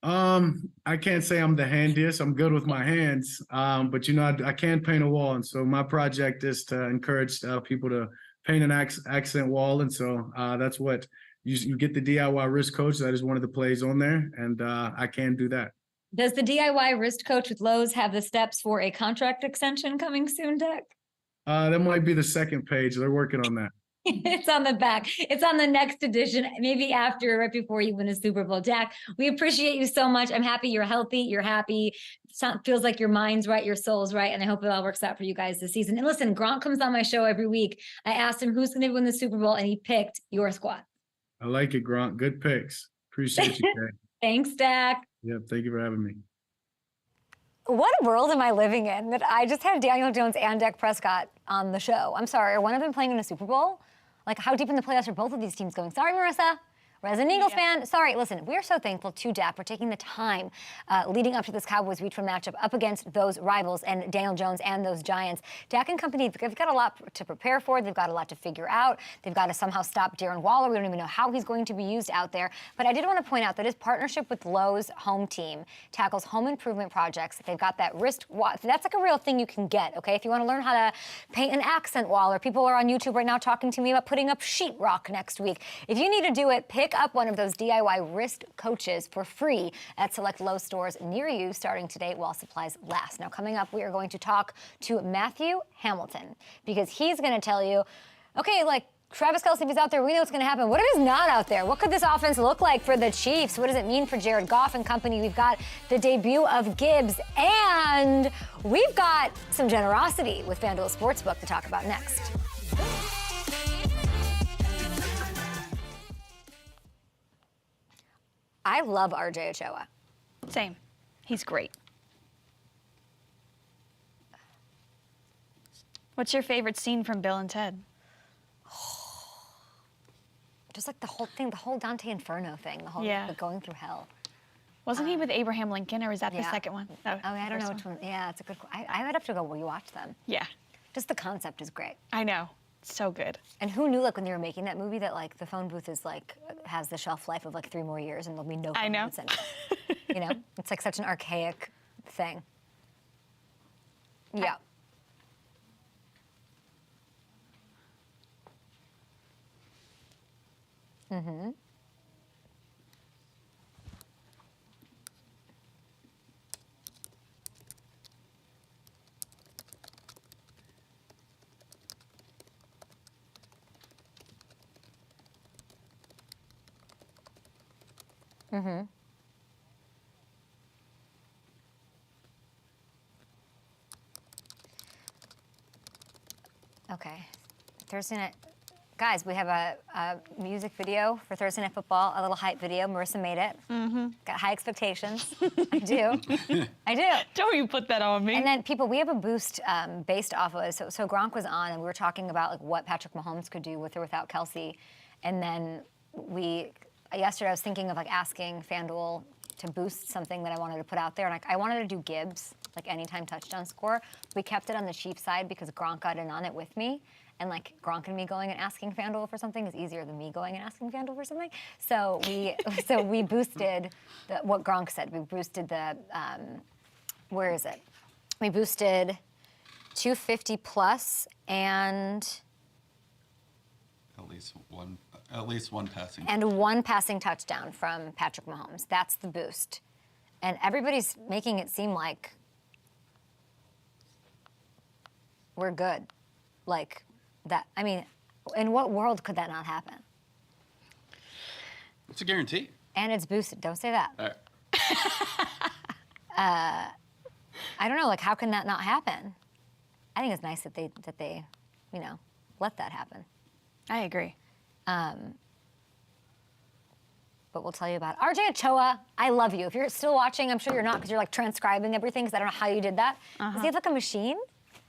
I can't say I'm the handiest. I'm good with my hands, but I can paint a wall, and so my project is to encourage people to paint an accent wall, and so that's what you get, the DIY Wrist Coach. That is one of the plays on there, and I can do that. Does the DIY Wrist Coach with Lowe's have the steps for a contract extension coming soon, Dak? That might be the second page. They're working on that. It's on the back. It's on the next edition, maybe after, right before you win a Super Bowl. Dak, we appreciate you so much. I'm happy you're healthy. You're happy. Feels like your mind's right, your soul's right, and I hope it all works out for you guys this season. And listen, Gronk comes on my show every week. I asked him who's going to win the Super Bowl, and he picked your squad. I like it, Gronk. Good picks. Appreciate you, Kay. Thanks, Dak. Yeah, thank you for having me. What world am I living in that I just had Daniel Jones and Dak Prescott on the show? I'm sorry, are one of them playing in a Super Bowl? Like, how deep in the playoffs are both of these teams going? Sorry, Marissa. Resident Eagles fan. Sorry, listen, we're so thankful to Dak for taking the time leading up to this Cowboys Week 1 matchup up against those rivals and Daniel Jones and those Giants. Dak and company, they've got a lot to prepare for. They've got a lot to figure out. They've got to somehow stop Darren Waller. We don't even know how he's going to be used out there. But I did want to point out that his partnership with Lowe's home team tackles home improvement projects. They've got that wrist watch. That's like a real thing you can get, okay? If you want to learn how to paint an accent wall, or people are on YouTube right now talking to me about putting up sheetrock next week. If you need to do it, pick up one of those DIY Wrist Coaches for free at select Lowe's stores near you starting today while supplies last. Now, coming up, we are going to talk to Matthew Hamilton, because he's going to tell you, okay, like, Travis Kelce is out there. We know what's going to happen. What if he's not out there? What could this offense look like for the Chiefs? What does it mean for Jared Goff and company? We've got the debut of Gibbs, and we've got some generosity with FanDuel Sportsbook to talk about next. I love RJ Ochoa. Same. He's great. What's your favorite scene from Bill and Ted? Just like the whole thing, the whole Dante Inferno thing, the whole the going through hell. Wasn't he with Abraham Lincoln, or was that the second one? Oh, I don't know which one. Yeah, it's a good. I would have to go rewatch them. Yeah. Just the concept is great. I know. So good. And who knew, like, when they were making that movie, that, like, the phone booth is, like, has the shelf life of, like, 3 more years, and there'll be no phone booths in it. You know? It's, like, such an archaic thing. Yeah. Mm-hmm. Mm-hmm. Okay. Thursday night. Guys, we have a music video for Thursday Night Football, a little hype video. Marissa made it. Mm-hmm. Got high expectations. I do. I do. Don't you put that on me. And then, people, we have a boost based off of it. So Gronk was on, and we were talking about, like, what Patrick Mahomes could do with or without Kelce. And then yesterday I was thinking of, like, asking FanDuel to boost something that I wanted to put out there. And I wanted to do Gibbs. like anytime touchdown score. We kept it on the Chiefs side because Gronk got in on it with me. And like Gronk and me going and asking FanDuel for something is easier than me going and asking FanDuel for something. So we boosted what Gronk said. We boosted the, where is it? We boosted 250 plus and at least one passing. And one passing touchdown from Patrick Mahomes. That's the boost. And everybody's making it seem like we're good. Like that, I mean, in what world could that not happen? It's a guarantee. And it's boosted. Don't say that. All right. I don't know, like how can that not happen? I think it's nice that they, you know, let that happen. I agree. But we'll tell you about it. RJ Ochoa, I love you. If you're still watching, I'm sure you're not because you're like transcribing everything because I don't know how you did that. Does he have like a machine?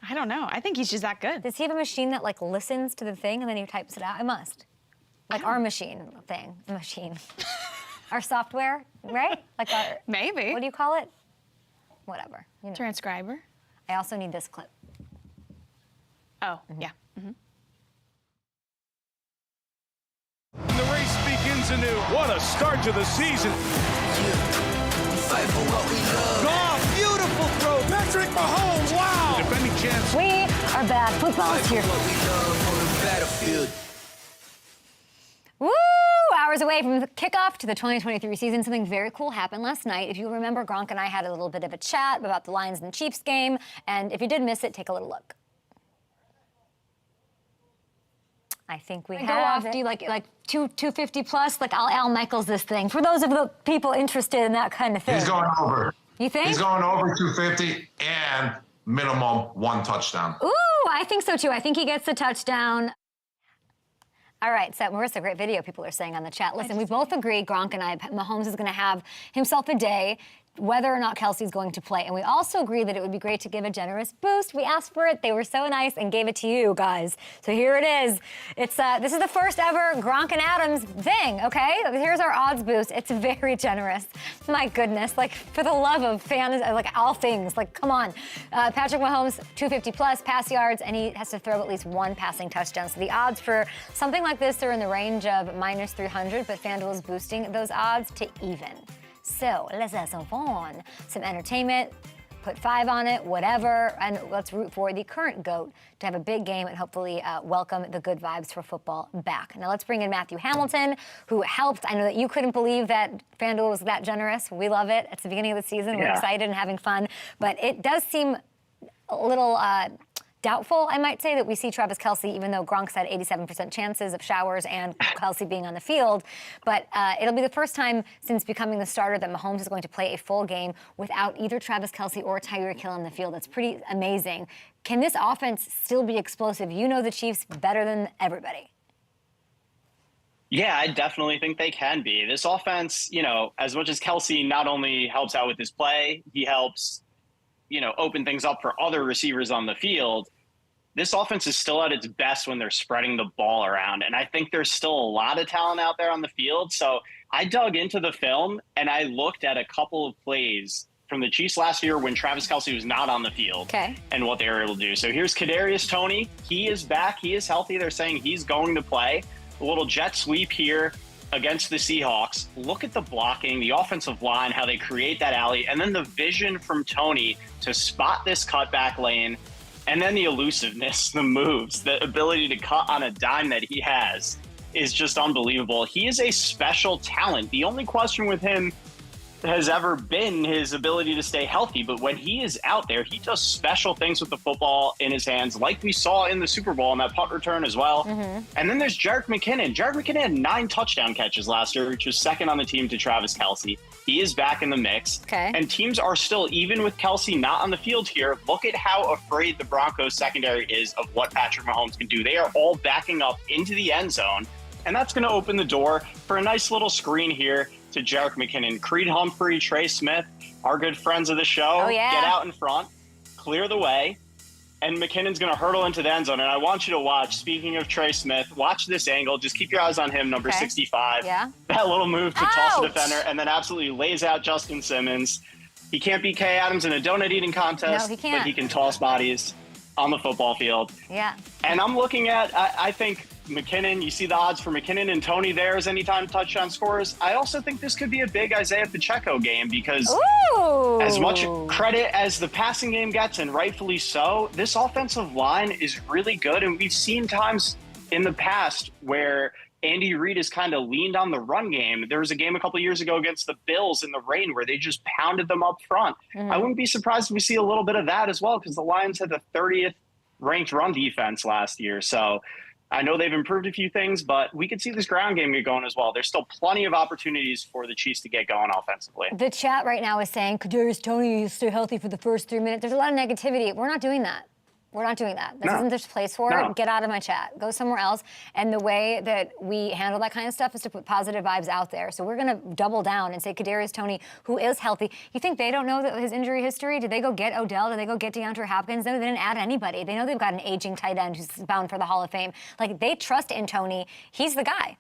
I don't know. I think he's just that good. Does he have a machine that like listens to the thing and then he types it out? I must. Like our machine thing, machine. Our software, right? Like our, maybe. What do you call it? Whatever. You know. Transcriber. I also need this clip. Oh, yeah. The race begins anew. What a start to the season. Fight for what we love. Goff, beautiful throw. Patrick Mahomes, wow. Defending champs. We are bad. Football's here. What we love on the battlefield. Woo! Hours away from the kickoff to the 2023 season, something very cool happened last night. If you remember, Gronk and I had a little bit of a chat about the Lions and Chiefs game, and if you did miss it, take a little look. I think we have go off. Do you like 250 plus? Like Al Michaels this thing. For those of the people interested in that kind of thing. He's going over. You think? He's going over 250 and minimum one touchdown. Ooh, I think so too. I think he gets the touchdown. All right, so Marissa, great video, people are saying on the chat. Listen, we both agree, Gronk and I, Mahomes is going to have himself a day, whether or not Kelsey's going to play. And we also agree that it would be great to give a generous boost. We asked for it. They were so nice and gave it to you guys. So here it is. It's this is the first ever Gronk and Adams thing, okay? Here's our odds boost. It's very generous. My goodness, like for the love of fans, like all things, like come on. Patrick Mahomes, 250 plus pass yards, and he has to throw at least one passing touchdown. So the odds for something like this are in the range of -300, but FanDuel is boosting those odds to even. So let's have some fun, some entertainment, put 5 on it, whatever, and let's root for the current GOAT to have a big game and hopefully welcome the good vibes for football back. Now let's bring in Matthew Hamilton, who helped. I know that you couldn't believe that FanDuel was that generous. We love it. It's the beginning of the season. We're excited and having fun, but it does seem a little doubtful, I might say, that we see Travis Kelce, even though Gronk said 87% chances of showers and Kelce being on the field. But it'll be the first time since becoming the starter that Mahomes is going to play a full game without either Travis Kelce or Tyreek Hill on the field. That's pretty amazing. Can this offense still be explosive? You know the Chiefs better than everybody. Yeah, I definitely think they can be. This offense, you know, as much as Kelce not only helps out with his play, he helps, you know, open things up for other receivers on the field. This offense is still at its best when they're spreading the ball around. And I think there's still a lot of talent out there on the field. So I dug into the film and I looked at a couple of plays from the Chiefs last year when Travis Kelce was not on the field and what they were able to do. So here's Kadarius Toney. He is back. He is healthy. They're saying he's going to play. A little jet sweep here against the Seahawks. Look at the blocking, the offensive line, how they create that alley, and then the vision from Toney to spot this cutback lane, and then the elusiveness, the moves, the ability to cut on a dime that he has is just unbelievable. He is a special talent. The only question with him has ever been his ability to stay healthy, but when he is out there, he does special things with the football in his hands, like we saw in the Super Bowl on that punt return as well. And then there's Jerick McKinnon. Jerick McKinnon had 9 touchdown catches last year, which was second on the team to Travis Kelce. He is back in the mix. And teams are still, even with Kelce not on the field here, look at how afraid the Broncos secondary is of what Patrick Mahomes can do. They are all backing up into the end zone, and that's going to open the door for a nice little screen here to Jerick McKinnon. Creed Humphrey, Trey Smith, our good friends of the show, get out in front, clear the way, and McKinnon's going to hurtle into the end zone. And I want you to watch, speaking of Trey Smith, watch this angle. Just keep your eyes on him, number 65. That little move to toss the defender and then absolutely lays out Justin Simmons. He can't beat Kay Adams in a donut eating contest, No, he can't. but he can toss bodies on the football field. Yeah. And I'm looking at, I think McKinnon, you see the odds for McKinnon and Tony there as anytime touchdown scorers. I also think this could be a big Isaiah Pacheco game because as much credit as the passing game gets, and rightfully so, this offensive line is really good. And we've seen times in the past where Andy Reid has kind of leaned on the run game. There was a game a couple of years ago against the Bills in the rain where they just pounded them up front. I wouldn't be surprised if we see a little bit of that as well because the Lions had the 30th ranked run defense last year. So I know they've improved a few things, but we could see this ground game get going as well. There's still plenty of opportunities for the Chiefs to get going offensively. The chat right now is saying, Kadarius Toney, stay healthy for the first 3 minutes. There's a lot of negativity. We're not doing that. We're not doing that. This isn't this place for it. Get out of my chat. Go somewhere else. And the way that we handle that kind of stuff is to put positive vibes out there. So we're going to double down and say Kadarius Toney, who is healthy. You think they don't know that his injury history? Did they go get Odell? Did they go get DeAndre Hopkins? No, they didn't add anybody. They know they've got an aging tight end who's bound for the Hall of Fame. Like, they trust in Toney. He's the guy.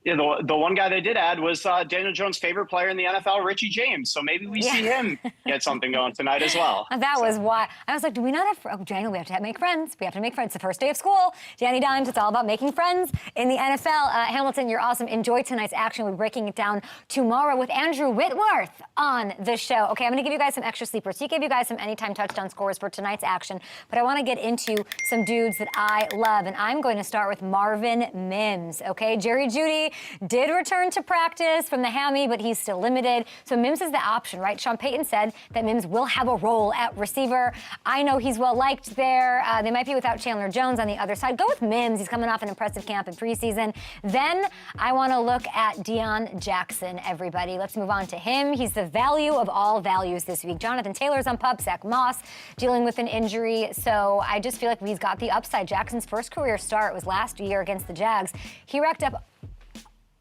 Yeah, the one guy they did add was Daniel Jones' favorite player in the NFL, Richie James. So maybe we see him get something going tonight as well. That was why. I was like, do we not have, Daniel, we have to make friends. We have to make friends. It's the first day of school. Danny Dimes, it's all about making friends in the NFL. Hamilton, you're awesome. Enjoy tonight's action. We'll be breaking it down tomorrow with Andrew Whitworth on the show. Okay, I'm going to give you guys some extra sleepers. He gave you guys some anytime touchdown scores for tonight's action, but I want to get into some dudes that I love, and I'm going to start with Marvin Mims, okay? Jerry Jeudy did return to practice from the hammy, but he's still limited. So Mims is the option, right? Sean Payton said that Mims will have a role at receiver. I know he's well-liked there. They might be without Chandler Jones on the other side. Go with Mims. He's coming off an impressive camp in preseason. Then I want to look at Deion Jackson, everybody. Let's move on to him. He's the value of all values this week. Jonathan Taylor's on PUP. Zach Moss dealing with an injury. So I just feel like he's got the upside. Jackson's first career start was last year against the Jags. He racked up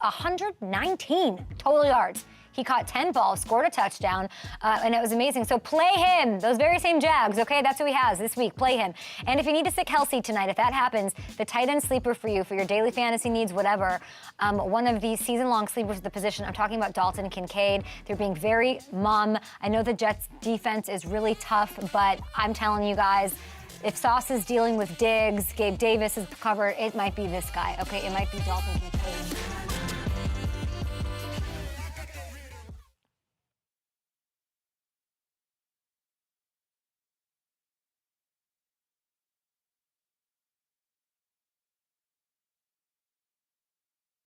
119 total yards. He caught 10 balls, scored a touchdown, and it was amazing. So play him. Those very same Jags, okay? That's who he has this week. Play him. And if you need to sit Kelsey tonight, if that happens, the tight end sleeper for you, for your daily fantasy needs, whatever, one of the season-long sleepers at the position, I'm talking about Dalton Kincaid. They're being very mum. I know the Jets' defense is really tough, but I'm telling you guys, if Sauce is dealing with Diggs, Gabe Davis is covered, it might be this guy, okay? It might be Dalton Kincaid.